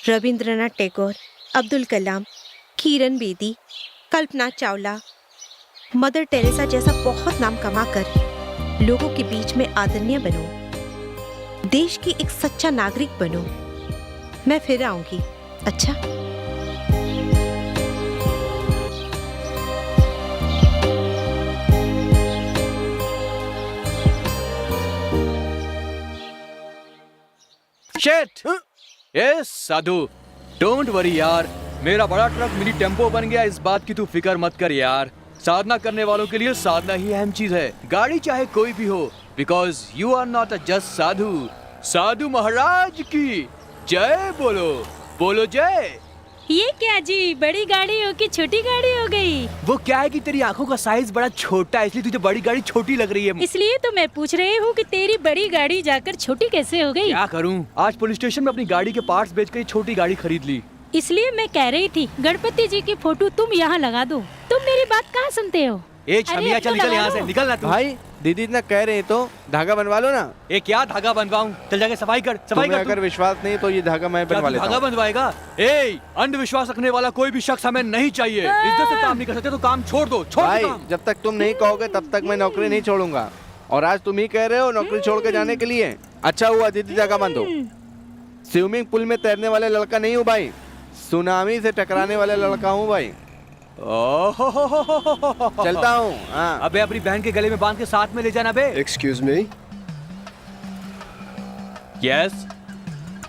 रविंद्रनाथ टैगोर, अब्दुल कलाम, किरण बेदी, कल्पना चावला, मदर टेरेसा जैसा बहुत नाम कमाकर लोगों के बीच में आदरणीय बनो, देश की एक सच्चा नागरिक बनो। मैं फिर आऊंगी। अच्छा? Shit! Yes Sadhu, don't worry यार, मेरा बड़ा ट्रक मिनी टेम्पो बन गया, इस बात की तू फिक्र मत कर यार। साधना करने वालों के लिए साधना ही अहम चीज है, गाड़ी चाहे कोई भी हो, because you are not a just साधु। साधु महाराज की जय बोलो, बोलो जय। ये क्या जी, बड़ी गाड़ी हो कि छोटी गाड़ी हो गई? वो क्या है कि तेरी आंखों का साइज बड़ा छोटा है, इसलिए तुझे बड़ी गाड़ी छोटी लग रही है। इसलिए तो मैं पूछ रही हूँ कि तेरी बड़ी गाड़ी जाकर छोटी कैसे हो गई? क्या करूँ, आज पुलिस स्टेशन में अपनी गाड़ी के पार्ट्स बेचकर ये छोटी गाड़ी खरीद ली। इसलिए मैं कह रही थी गणपति जी की फोटो तुम यहाँ लगा दो। तुम मेरी बात कहाँ सुनते हो? ए छमिया, चल निकल यहाँ से, निकल ना तू। भाई दीदी इतना कह रहे हैं तो धागा बनवा लो ना। ए क्या धागा बनवाऊं, चल जाके सफाई कर, सफाई कर। अगर विश्वास नहीं तो ये धागा मैं बनवा लेता हूं। धागा बनवाएगा? ए अंधविश्वास रखने वाला कोई भी शख्स हमें नहीं चाहिए। इज्जत से काम नहीं कर सकते तो काम छोड़ दो, छोड़ भाई दो। जब तक तुम नहीं कहोगे तब तक मैं नौकरी नहीं छोड़ूंगा, और आज तुम ही कह रहे हो नौकरी छोड़ के जाने के लिए। अच्छा हुआ दीदी धागा बांधो। स्विमिंग पूल में तैरने वाले लड़का नहीं हूँ भाई, सुनामी से टकराने वाला लड़का हूँ भाई। चलता हूँ। हाँ। अबे अपनी बहन के गले में बांध के साथ में ले जाना बे। एक्सक्यूज मी, यस,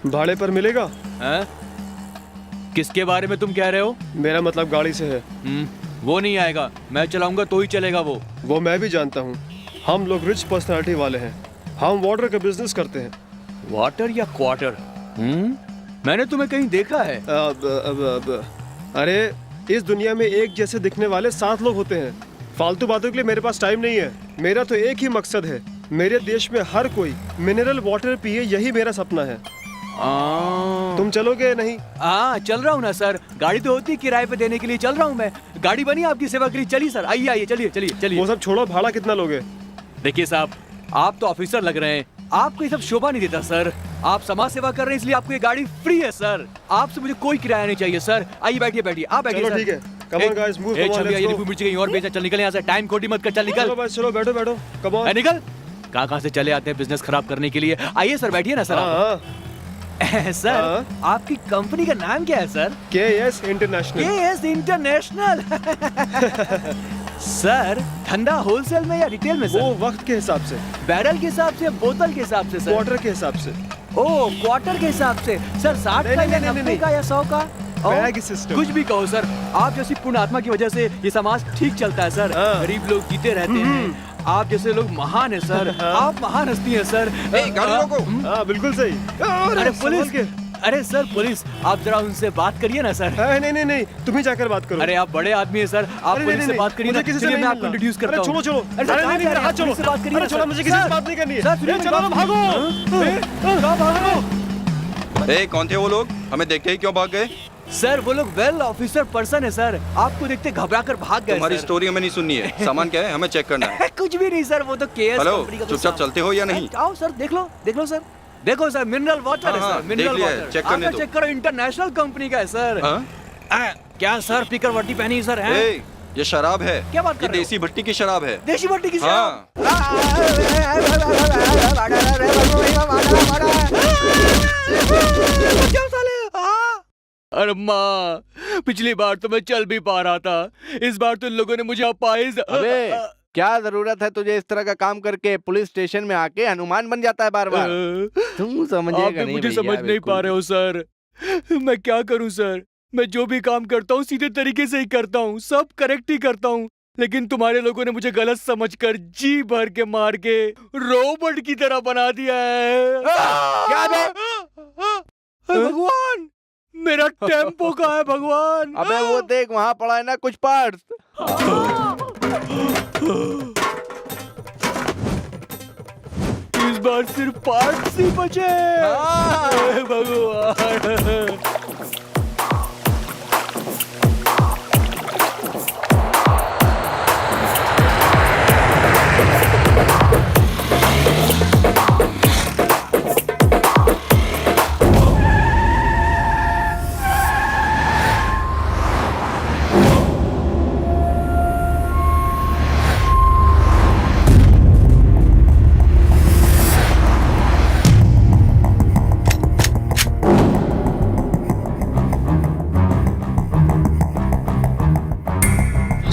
भाड़े पर मिलेगा? किसके बारे में तुम कह रहे हो? मेरा मतलब गाड़ी से है। वो नहीं आएगा, मैं चलाऊंगा तो ही चलेगा वो मैं भी जानता हूँ। हम लोग रिच पर्सनालिटी वाले हैं, हम वाटर का बिजनेस करते हैं। वाटर या क्वार्टर? मैंने तुम्हें कहीं देखा है। अरे इस दुनिया में एक जैसे दिखने वाले 7 लोग होते हैं। फालतू बातों के लिए मेरे पास टाइम नहीं है। मेरा तो एक ही मकसद है, मेरे देश में हर कोई मिनरल वाटर पिए, यही मेरा सपना है। तुम चलोगे? नहीं? हाँ चल रहा हूँ ना सर, गाड़ी तो होती है किराए पे देने के लिए, चल रहा हूँ मैं। गाड़ी बनी आपकी सेवा के लिए, चलिए सर, आइए आइए, चलिए चलिए चलिए। वो सब छोड़ो, भाड़ा कितना लोगे? देखिए साहब, आप तो ऑफिसर लग रहे हैं, आपको ये सब शोभा नहीं देता सर। आप समाज सेवा कर रहे हैं इसलिए आपको ये गाड़ी फ्री है सर। आपसे मुझे कोई किराया नहीं चाहिए सर। आइए बैठिए बैठिए, आप बैठिए। चलो ठीक है, come on guys, move, come on, let's go. मिर्ची कहीं और बेचा, चल निकल यहाँ से, टाइम खोटी मत कर, चल निकल। चलो बस, चलो बैठो बैठो, कम ऑन। निकल, कहाँ से चले आते हैं बिजनेस खराब करने के लिए। आइए सर, बैठिए ना सर। सर आपकी कंपनी का नाम क्या है sir? KS international. KS international. Sir ठंडा होलसेल में या रिटेल में सर? वो वक्त के हिसाब से, बैरल के हिसाब से, बोतल के हिसाब से सर? क्वार्टर के हिसाब से। ओह क्वार्टर के हिसाब से सर, 60 का या 90 का या 100 का? Bag system. कुछ भी कहो सर, आप जैसी पूर्ण आत्मा की वजह से ये समाज ठीक चलता है सर। गरीब लोग जीते रहते हैं, आप जैसे लोग महान है सर। आप महान हस्ती हैं सर। गाड़ी रोको। हाँ बिल्कुल सही। अरे पुलिस, अरे सर पुलिस, आप जरा उनसे बात करिए ना सर। नहीं नहीं नहीं, तुम ही जाकर बात करो। अरे आप बड़े आदमी हैं सर, आप पुलिस से बात करिए ना। चलिए मैं आपको इंट्रोड्यूस करता हूं। छोड़ो छोड़ो, अरे नहीं नहीं, हाथ छोड़ो, बात करिए। छोड़ो, मुझे किसी से बात नहीं करनी है। चलो भागो, भागो। ए, कौन थे वो लोग? हमें देखते ही क्यों भाग गए? सर वो लोग वेल ऑफिसर पर्सन है सर, आपको देखते घबरा कर भाग गए। तुम्हारी स्टोरी हमें नहीं सुननी है। सामान क्या है हमें चेक करना है। कुछ भी नहीं सर, वो तो केएस कंपनी का। चुपचाप चलते हो या नहीं? आओ सर, देख लो सर, देखो सर, मिनरल वाटर है सर, मिनरल वाटर। चेक करने दो। चेक करो, इंटरनेशनल कंपनी का है सर। क्या सर पीकर वट्टी पहनी सर है? ये शराब है। क्या बात कर रहे हो? देसी भट्टी की शराब है। देसी भट्टी की शराब? अरे माँ, पिछली बार तो मैं चल भी पा रहा था, इस बार तो इन लोगों ने मुझे अपाहिज। अबे क्या जरूरत है तुझे इस तरह का काम करके? पुलिस स्टेशन में आके हनुमान बन जाता है बार बार। तुम समझेगा आप नहीं मुझे भैया, समझ नहीं बिल्कुल। पा रहे हो सर। मैं क्या करूं सर, मैं जो भी काम करता हूँ सीधे तरीके से ही करता हूँ, सब करेक्ट ही करता हूँ, लेकिन तुम्हारे लोगों ने मुझे गलत समझकर जी भर के मार के रोबोट की तरह बना दिया है। क्या बे? भगवान, मेरा टेम्पो कहाँ है भगवान? अबे वो देख वहाँ पड़ा है ना कुछ पार्ट्स। इस बार सिर्फ पार्ट्स ही बचे। हे भगवान।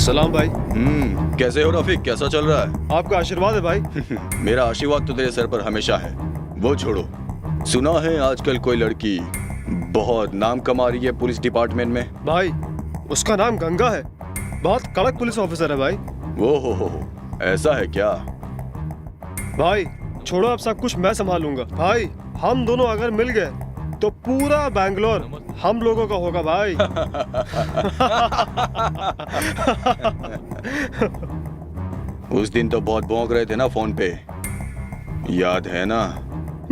सलाम भाई। कैसे हो रफीक, कैसा चल रहा है? आपका आशीर्वाद है भाई। मेरा आशीर्वाद तो तेरे सर पर हमेशा है। वो छोड़ो, सुना है आजकल कोई लड़की बहुत नाम कमा रही है पुलिस डिपार्टमेंट में। भाई उसका नाम गंगा है, बहुत कड़क पुलिस ऑफिसर है भाई। वो हो, ऐसा है क्या? भाई छोड़ो, अब सब कुछ मैं संभालूंगा। भाई हम दोनों अगर मिल गए तो पूरा बैंगलोर हम लोगों का होगा भाई। उस दिन तो बहुत भौंक रहे थे ना फोन पे, याद है ना?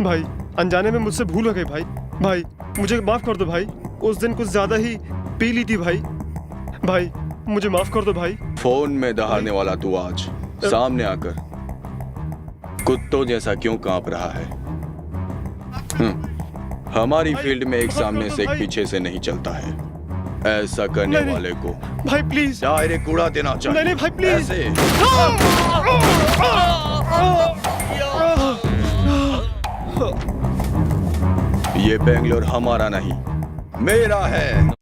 भाई अनजाने में मुझसे भूल हो गई भाई। भाई मुझे माफ कर दो भाई, उस दिन कुछ ज्यादा ही पी ली थी भाई। भाई मुझे माफ कर दो भाई। फोन में दहाड़ने वाला तू आज सामने आकर कुत्तों जैसा क्यों कांप रहा है? हमारी फील्ड में एक सामने से एक पीछे से नहीं चलता है। ऐसा करने वाले को भाई प्लीज डायरेक्ट उड़ा देना चाहिए। नहीं भाई प्लीज। ऐसे। ये बेंगलोर हमारा नहीं, मेरा है।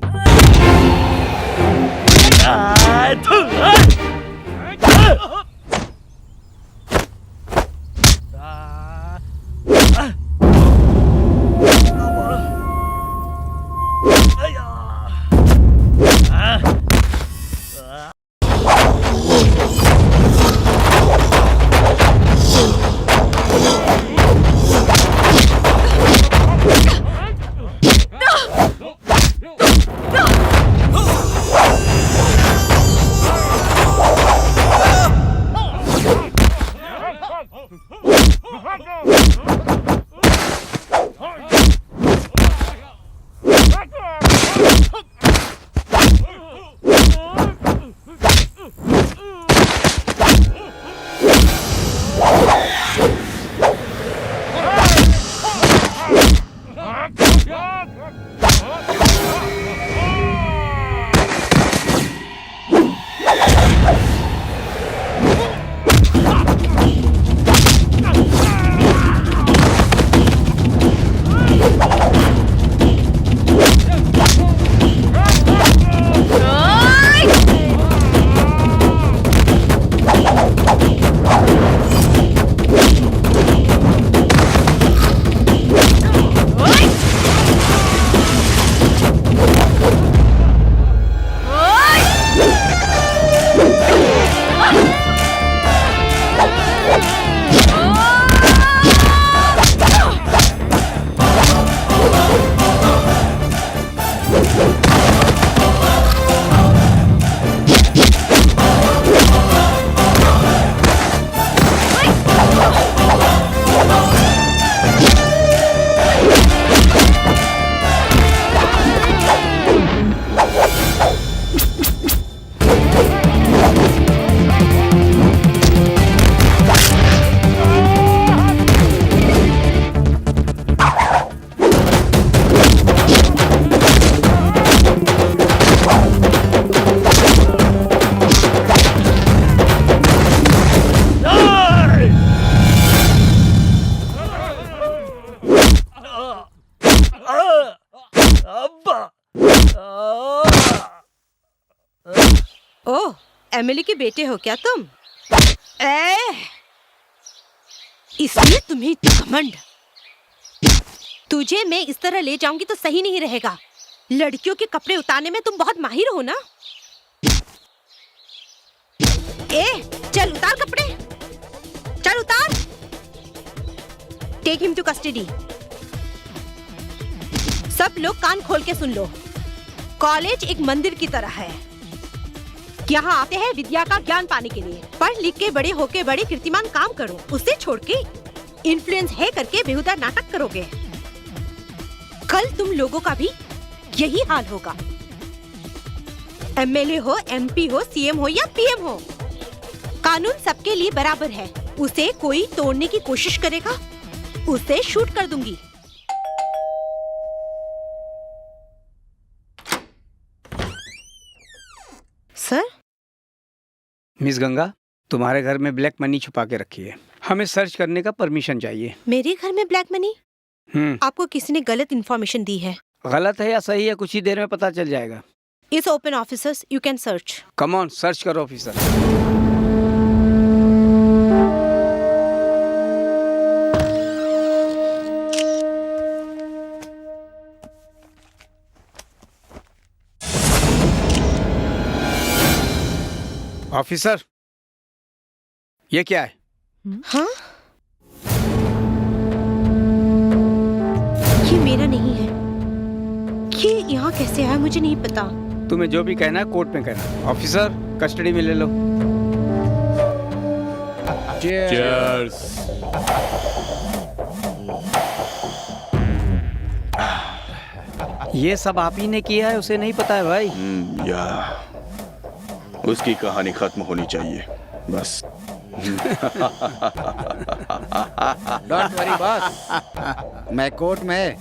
एमिली के बेटे हो क्या तुम? इसलिए तुम्हें घमंड। तुझे मैं इस तरह ले जाऊंगी तो सही नहीं रहेगा। लड़कियों के कपड़े उतारने में तुम बहुत माहिर हो ना? चल उतार कपड़े, चल उतार। Take him to custody. सब लोग कान खोल के सुन लो। कॉलेज एक मंदिर की तरह है। यहाँ आते हैं विद्या का ज्ञान पाने के लिए। पढ़ लिख के बड़े होके बड़े कीर्तिमान काम करो। उसे छोड़ के इन्फ्लुएंस है करके बेहुदा नाटक करोगे। कल तुम लोगों का भी यही हाल होगा। एमएलए हो, एमपी हो, सीएम हो या पीएम हो, कानून सबके लिए बराबर है। उसे कोई तोड़ने की कोशिश करेगा, उसे शूट कर दूंगी। सर? मिस गंगा, तुम्हारे घर में ब्लैक मनी छुपा के रखी है। हमें सर्च करने का परमिशन चाहिए। मेरे घर में ब्लैक मनी? आपको किसी ने गलत इन्फॉर्मेशन दी है। गलत है या सही है कुछ ही देर में पता चल जाएगा। इस open officers, you can search. Come on, search करो ऑफिसर। ऑफिसर, ये क्या है? हाँ? ये मेरा नहीं है। ये यहाँ कैसे आया मुझे नहीं पता। तुम्हें जो भी कहना है कोर्ट में कहना। ऑफिसर, कस्टडी में ले लो। Cheers. ये सब आप ही ने किया है, उसे नहीं पता है भाई। या उसकी कहानी खत्म होनी चाहिए बस। डोंट वरी बॉस, मैं कोर्ट में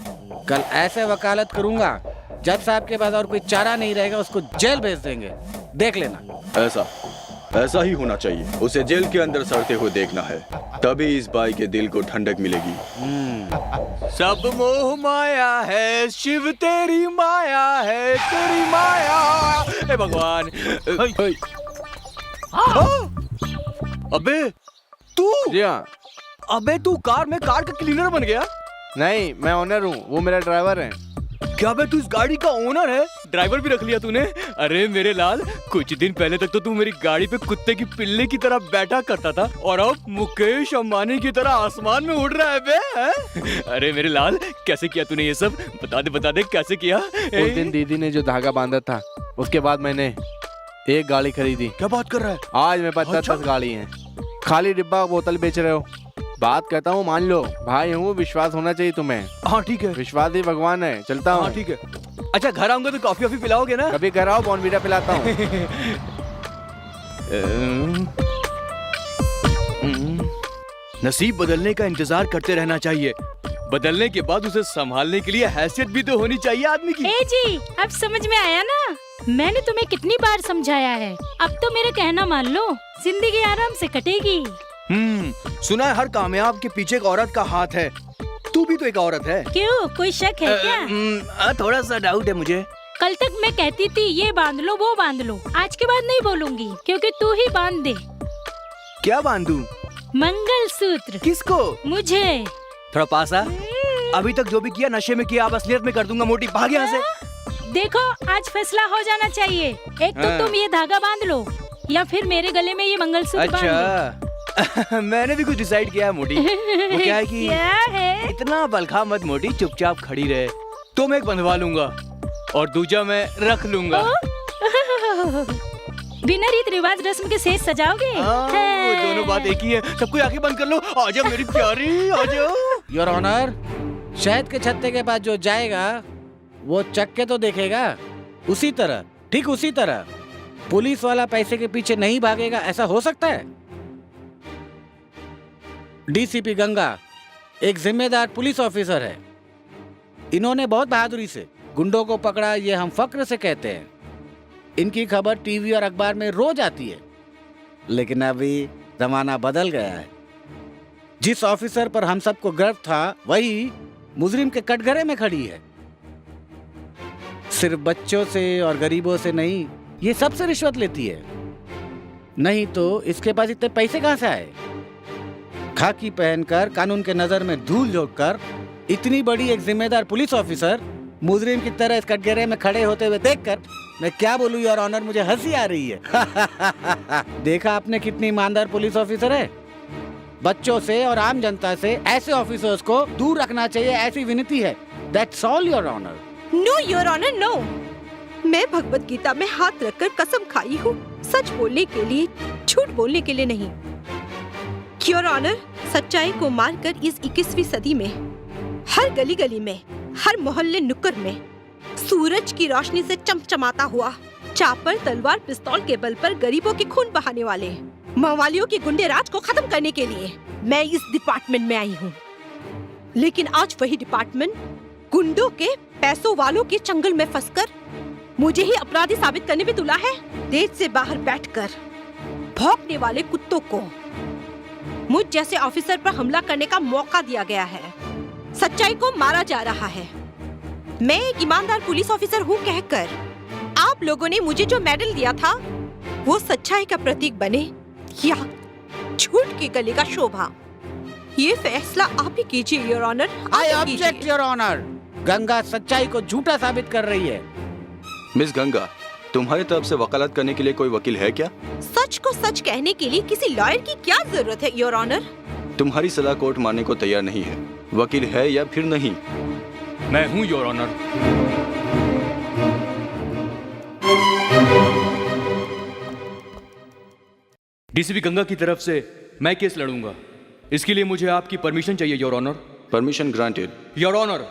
कल ऐसे वकालत करूंगा, जज साहब के पास और कोई चारा नहीं रहेगा, उसको जेल भेज देंगे। देख लेना। ऐसा ही होना चाहिए। उसे जेल के अंदर सड़ते हुए देखना है, तभी इस भाई के दिल को ठंडक मिलेगी। सब मोह माया है, शिव तेरी माया है, तेरी माया। हे भगवान। अबे तू? जी हाँ। अबे तू कार में कार का क्लीनर बन गया? नहीं, मैं ओनर हूँ, वो मेरा ड्राइवर है। क्या बे तू इस गाड़ी का ओनर है? ड्राइवर भी रख लिया तूने? अरे मेरे लाल, कुछ दिन पहले तक तो तू मेरी गाड़ी पे कुत्ते की पिल्ले की तरह बैठा करता था, और अब मुकेश अंबानी की तरह आसमान में उड़ रहा है बे, है? अरे मेरे लाल, कैसे किया तूने ये सब? बता दे कैसे किया? उस दिन दीदी ने जो धागा बांधा था, उसके बाद मैंने एक गाड़ी खरीदी। क्या बात कर रहा है? आज मेरे पास 10 गाड़ी है। खाली डिब्बा बोतल बेच रहे हो। बात कहता हूँ मान लो, भाई हूँ, विश्वास होना चाहिए तुम्हें। हाँ ठीक है। विश्वास ही भगवान है। चलता हूँ। हाँ ठीक है। अच्छा घर आऊंगा तो कॉफी वॉफी पिलाओगे ना? कभी घर आओ, बॉर्नवीटा पिलाता हूँ। नसीब बदलने का इंतजार करते रहना चाहिए। बदलने के बाद उसे संभालने के लिए हैसियत भी तो होनी चाहिए आदमी की। ए जी, अब समझ में आया ना? मैंने तुम्हें कितनी बार समझाया है, अब तो मेरा कहना मान लो, जिंदगी आराम से कटेगी। सुना है हर कामयाब के पीछे एक औरत का हाथ है। तू भी तो एक औरत है। क्यों, कोई शक है क्या? थोड़ा सा डाउट है मुझे। कल तक मैं कहती थी ये बांध लो वो बांध लो, आज के बाद नहीं बोलूंगी, क्योंकि तू ही बांध दे। क्या बांधू? मंगलसूत्र। किसको? मुझे। थोड़ा पास आ। अभी तक जो भी किया नशे में किया, अब असलियत में कर दूंगा। मोटी भाग यहाँ से। देखो आज फैसला हो जाना चाहिए। एक तो तुम ये धागा बांध लो, या फिर मेरे गले में ये मंगलसूत्र बांध लो। मैंने भी कुछ डिसाइड किया है मोटी। वो क्या है कि क्या है? इतना बलखा मत मोटी, चुपचाप खड़ी रहे। तो मैं एक बंधवा लूंगा और दूजा मैं रख लूंगा। बिना रीत रिवाज रस्म के सेज सजाओगे? वो दोनों बात एक ही है। सबको आंखें बंद कर लो। आजा मेरी प्यारी, आजा। योर ऑनर, शहद के छत्ते के पास जो जाएगा वो चक्के तो देखेगा। उसी तरह, ठीक उसी तरह पुलिस वाला पैसे के पीछे नहीं भागेगा। ऐसा हो सकता है? डीसीपी गंगा एक जिम्मेदार पुलिस ऑफिसर है। इन्होंने बहुत बहादुरी से गुंडों को पकड़ा, ये हम फक्र से कहते हैं। इनकी खबर टीवी और अखबार में रोज आती है। लेकिन अभी जमाना बदल गया है। जिस ऑफिसर पर हम सबको गर्व था, वही मुजरिम के कटघरे में खड़ी है। सिर्फ बच्चों से और गरीबों से नहीं, ये सबसे रिश्वत लेती है। नहीं तो इसके पास इतने पैसे कहाँ से आए? खाकी पहनकर कानून के नजर में धूल झोंककर इतनी बड़ी एक जिम्मेदार पुलिस ऑफिसर मुजरिम की तरह इस कटघरे में खड़े होते हुए देखकर मैं क्या बोलूं योर ऑनर, मुझे हंसी आ रही है। देखा आपने कितनी ईमानदार पुलिस ऑफिसर है। बच्चों से और आम जनता से ऐसे ऑफिसर्स को दूर रखना चाहिए, ऐसी विनती है। That's all your honour. No your honour, no. मैं भगवत गीता में हाथ रखकर कसम खाई हूँ, सच बोलने के लिए, झूठ बोलने के लिए नहीं। योर ऑनर, सच्चाई को मारकर इस 21वीं सदी में हर गली गली में, हर मोहल्ले नुक्कड़ में सूरज की रोशनी से चमचमाता हुआ, चापर तलवार पिस्तौल के बल पर गरीबों के खून बहाने वाले मवालियों के गुंडे राज को खत्म करने के लिए मैं इस डिपार्टमेंट में आई हूँ। लेकिन आज वही डिपार्टमेंट गुंडों के, पैसों वालों के चंगुल में फंसकर मुझे ही अपराधी साबित करने में तुला है। देश से बाहर बैठकर भौंकने वाले कुत्तों को मुझ जैसे ऑफिसर पर हमला करने का मौका दिया गया है। सच्चाई को मारा जा रहा है। मैं एक ईमानदार पुलिस ऑफिसर हूँ कहकर आप लोगों ने मुझे जो मेडल दिया था वो सच्चाई का प्रतीक बने या झूठ के गले का शोभा, ये फैसला आप ही कीजिए your honour. I object your honour. Ganga सच्चाई को झूठा साबित कर रही है। मिस गंगा, तुम्हारी तरफ से वकालत करने के लिए कोई वकील है क्या? सच को सच कहने के लिए किसी लॉयर की क्या जरूरत है योर ऑनर? तुम्हारी सलाह कोर्ट मानने को तैयार नहीं है। वकील है या फिर नहीं? मैं हूं योर ऑनर। डीसीपी गंगा की तरफ से मैं केस लड़ूंगा। इसके लिए मुझे आपकी परमिशन चाहिए your honour. Permission granted. Your honour,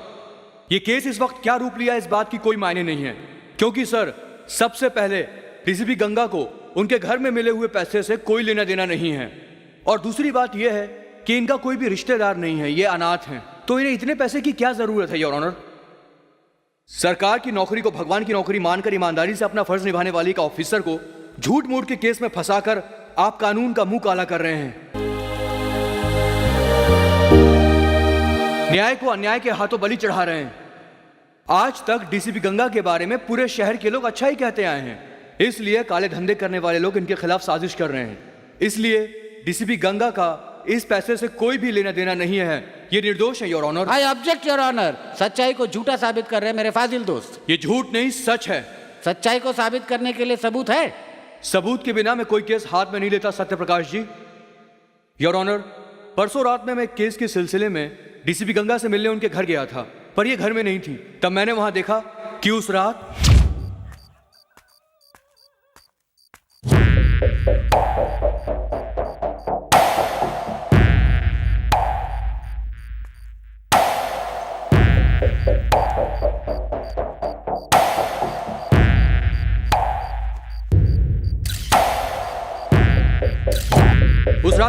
ये केस इस वक्त क्या रूप लिया इस बात की कोई मायने नहीं है, क्योंकि सर सबसे पहले डीसीपी गंगा को उनके घर में मिले हुए पैसे से कोई लेना देना नहीं है, और दूसरी बात यह है कि इनका कोई भी रिश्तेदार नहीं है, ये अनाथ हैं, तो इन्हें इतने पैसे की क्या जरूरत है योर ऑनर। सरकार की नौकरी को भगवान की नौकरी मानकर ईमानदारी से अपना फर्ज निभाने वाली एक ऑफिसर को झूठ मूठ के केस में फंसाकर आप कानून का मुंह काला कर रहे हैं। न्याय को अन्याय के हाथों बलि चढ़ा रहे हैं। आज तक डीसीपी गंगा के बारे में पूरे शहर के लोग अच्छा ही कहते आए हैं, इसलिए काले धंधे करने वाले लोग इनके खिलाफ साजिश कर रहे हैं। इसलिए डीसीपी गंगा का इस पैसे से कोई भी लेना देना नहीं है, ये निर्दोष है your honour. I object your honour. सच्चाई को झूठा साबित कर रहे हैं मेरे फाजिल दोस्त। ये झूठ नहीं सच है। सच्चाई को साबित करने के लिए सबूत है? सबूत के बिना मैं कोई केस हाथ में नहीं लेता सत्य प्रकाश जी। योर ऑनर, परसों रात में मैं केस के सिलसिले में डीसीपी गंगा से मिलने उनके घर गया था, पर ये घर में नहीं थी। तब मैंने वहां देखा कि उस रात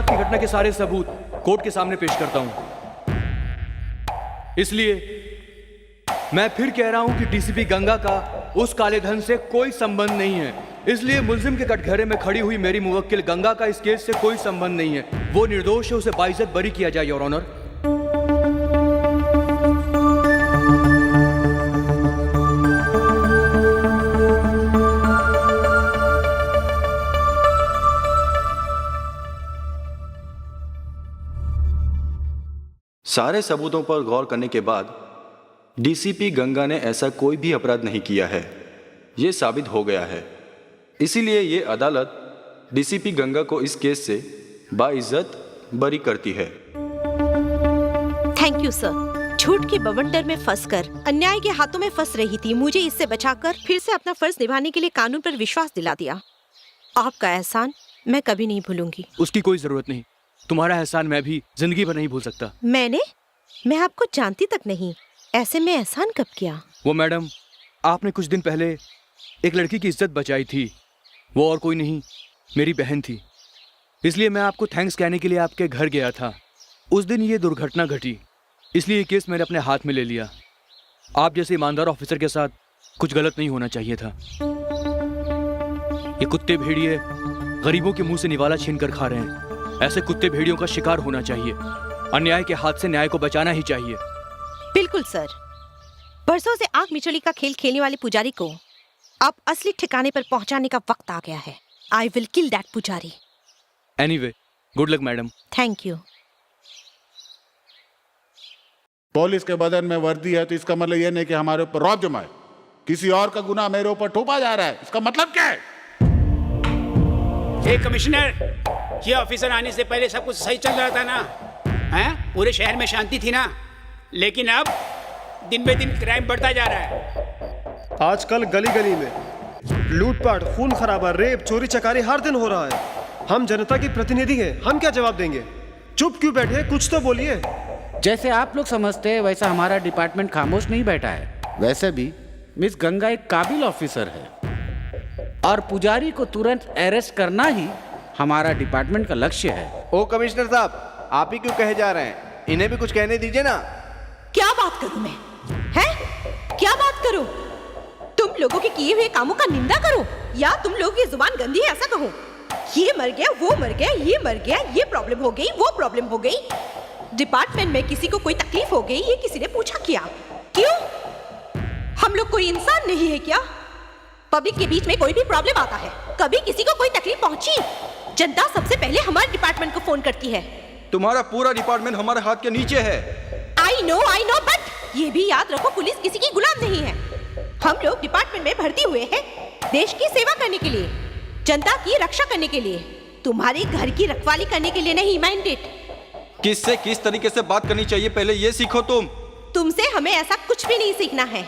की घटना के सारे सबूत कोर्ट के सामने पेश करता हूं। इसलिए मैं फिर कह रहा हूं कि डीसीपी गंगा का उस काले धन से कोई संबंध नहीं है। इसलिए मुलजिम के कटघरे में खड़ी हुई मेरी मुवक्किल गंगा का इस केस से कोई संबंध नहीं है। वो निर्दोष है, उसे बाइज्जत बरी किया जाए योर ऑनर। सारे सबूतों पर गौर करने के बाद डीसीपी गंगा ने ऐसा कोई भी अपराध नहीं किया है, यह साबित हो गया है। इसीलिए ये अदालत डीसीपी गंगा को इस केस से बाइज्जत बरी करती है। Thank you sir. झूठ के बवंडर में फंसकर अन्याय के हाथों में फंस रही थी, मुझे इससे बचाकर फिर से अपना फर्ज निभाने के लिए कानून पर विश्वास दिला दिया। आपका एहसान मैं कभी नहीं भूलूंगी। उसकी कोई जरूरत नहीं, तुम्हारा एहसान मैं भी जिंदगी भर नहीं भूल सकता। मैं आपको जानती तक नहीं, ऐसे में एहसान कब किया? वो मैडम, आपने कुछ दिन पहले एक लड़की की इज्जत बचाई थी, वो और कोई नहीं मेरी बहन थी। इसलिए मैं आपको थैंक्स कहने के लिए आपके घर गया था। उस दिन ये दुर्घटना घटी, इसलिए ये केस मैंने अपने हाथ में ले लिया। आप जैसे ईमानदार ऑफिसर के साथ कुछ गलत नहीं होना चाहिए था। ये कुत्ते भेड़िए गरीबों के मुंह से निवाला छीन कर खा रहे हैं। ऐसे कुत्ते भेड़ियों का शिकार होना चाहिए। अन्याय के हाथ से न्याय को बचाना ही चाहिए। बिल्कुल सर। बरसों से आग मिचोली का खेल खेलने वाले पुजारी को अब असली ठिकाने पर पहुंचाने का वक्त आ गया है। I will kill that Pujari. Anyway, good luck, madam. Thank you. Police के बदन में वर्दी है तो इसका मतलब यह नहीं कि हमारे ऊपर रौब जमा है। किसी और का गुनाह मेरे ऊपर थोपा जा रहा है, इसका मतलब क्या है? कमिश्नर, ये ऑफिसर आने से पहले सब कुछ सही चल रहा था ना? हैं? पूरे शहर में शांति थी ना? लेकिन अब दिन बे दिन क्राइम बढ़ता जा रहा है। आजकल गली गली में लूटपाट, खून खराबा, रेप, चोरी चकारी हर दिन हो रहा है। हम जनता के प्रतिनिधि हैं, हम क्या जवाब देंगे? चुप क्यों बैठे, कुछ तो बोलिए। जैसे आप लोग समझते हैं वैसा हमारा डिपार्टमेंट खामोश नहीं बैठा है। वैसे भी मिस गंगा एक काबिल ऑफिसर है और पुजारी को तुरंत अरेस्ट करना ही हमारा डिपार्टमेंट का लक्ष्य है। ओ कमिश्नर साहब, आप ही क्यों कहे जा रहे हैं? इन्हें भी कुछ कहने दीजिए ना। क्या बात करूं मैं? हैं? क्या बात करूं? तुम लोगों के किए हुए कामों का निंदा करो या तुम लोगों की जुबान गंदी है ऐसा कहो? ये मर गया, वो मर गया, ये मर गया, ये प्रॉब्लम हो गई, वो प्रॉब्लम हो गई। डिपार्टमेंट में किसी को कोई तकलीफ हो गई, ये किसी ने पूछा क्या? क्यों? हम लोग कोई इंसान नहीं है क्या? पब्लिक के बीच में कोई भी प्रॉब्लम आता है, कभी किसी को कोई तकलीफ पहुंची, जनता सबसे पहले हमारे डिपार्टमेंट को फोन करती है। तुम्हारा पूरा डिपार्टमेंट हमारे हाथ के नीचे है। आई नो, बट ये भी याद रखो, पुलिस किसी की गुलाम नहीं है। हम लोग डिपार्टमेंट में भर्ती हुए हैं देश की सेवा करने के लिए, जनता की रक्षा करने के लिए, तुम्हारे घर की रखवाली करने के लिए नहीं। माइंडेड। किससे किस तरीके से बात करनी चाहिए पहले ये सीखो तुम। तुमसे हमें ऐसा कुछ भी नहीं सीखना है,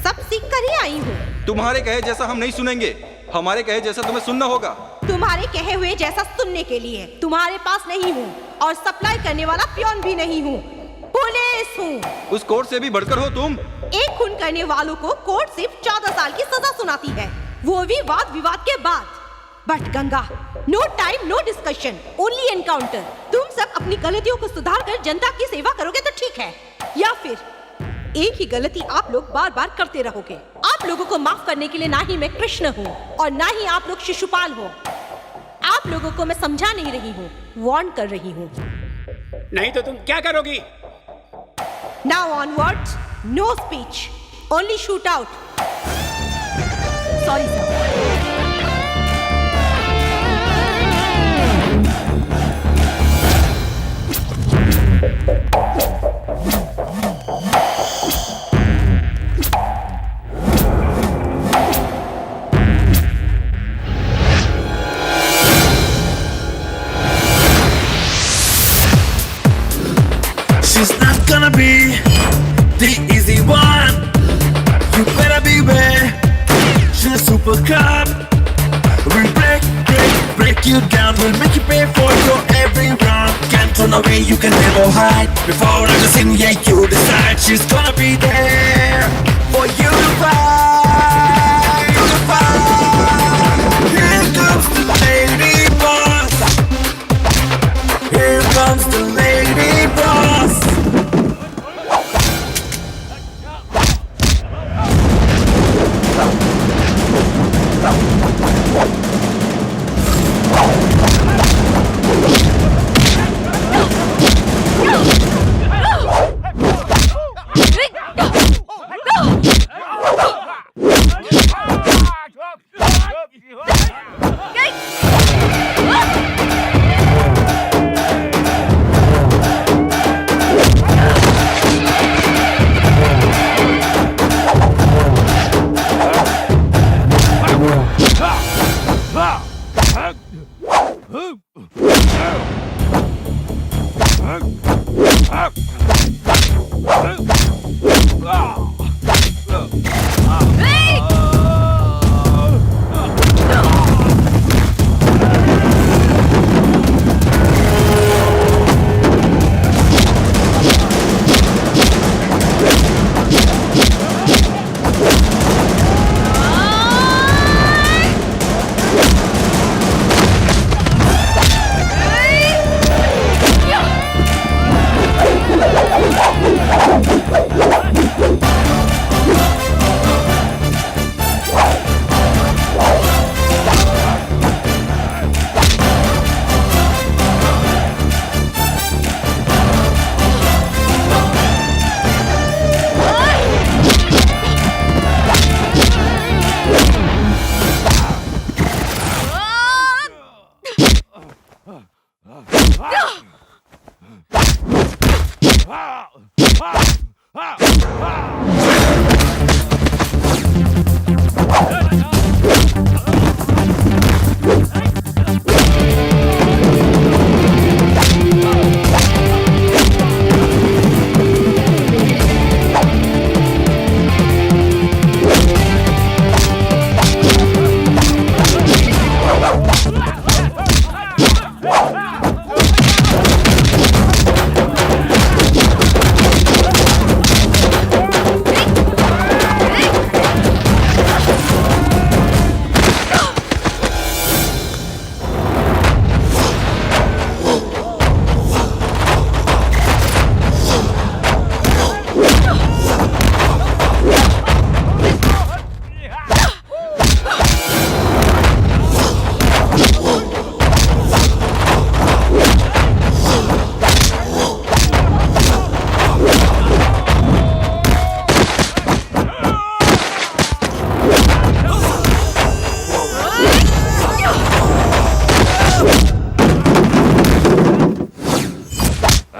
सब सीख कर ही आई हूँ। तुम्हारे कहे जैसा हम नहीं सुनेंगे, हमारे कहे जैसा तुम्हें सुनना होगा। तुम्हारे कहे हुए जैसा सुनने के लिए तुम्हारे पास नहीं हूँ और सप्लाई करने वाला पियोन भी नहीं हूँ, पुलिस हूँ। उस कोर्ट से भी बढ़कर हो तुम। एक खून करने वालों को कोर्ट सिर्फ 14 साल की सजा सुनाती है, वो भी वाद विवाद के बाद। But Ganga, no time, no discussion, only encounter. तुम सब अपनी गलतियों को सुधार कर जनता की सेवा करोगे तो ठीक है, या फिर एक ही गलती आप लोग बार बार करते रहोगे। आप लोगों को माफ करने के लिए ना ही मैं कृष्ण हूँ और ना ही आप लोग शिशुपाल हो। आप लोगों को मैं समझा नहीं रही हूँ, वार्न कर रही हूँ। नहीं तो तुम क्या करोगी? Now onwards, no speech, only shoot out. Sorry sir. She's not gonna be the easy one. You better beware. She's a super cop. We'll break you down. We'll make you pay for your every wrong. Can't run away, you can never hide. Before everything, yeah, you decide. She's gonna be there for you to fight. Here comes the lady boss. Here comes the lady boss.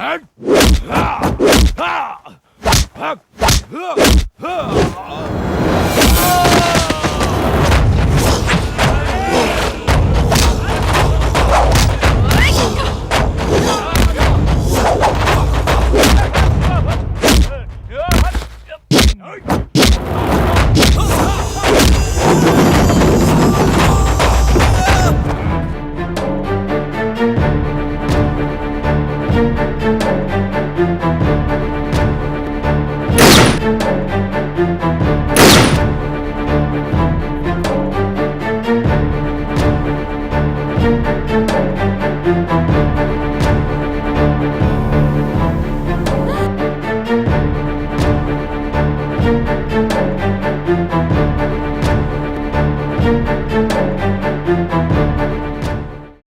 हट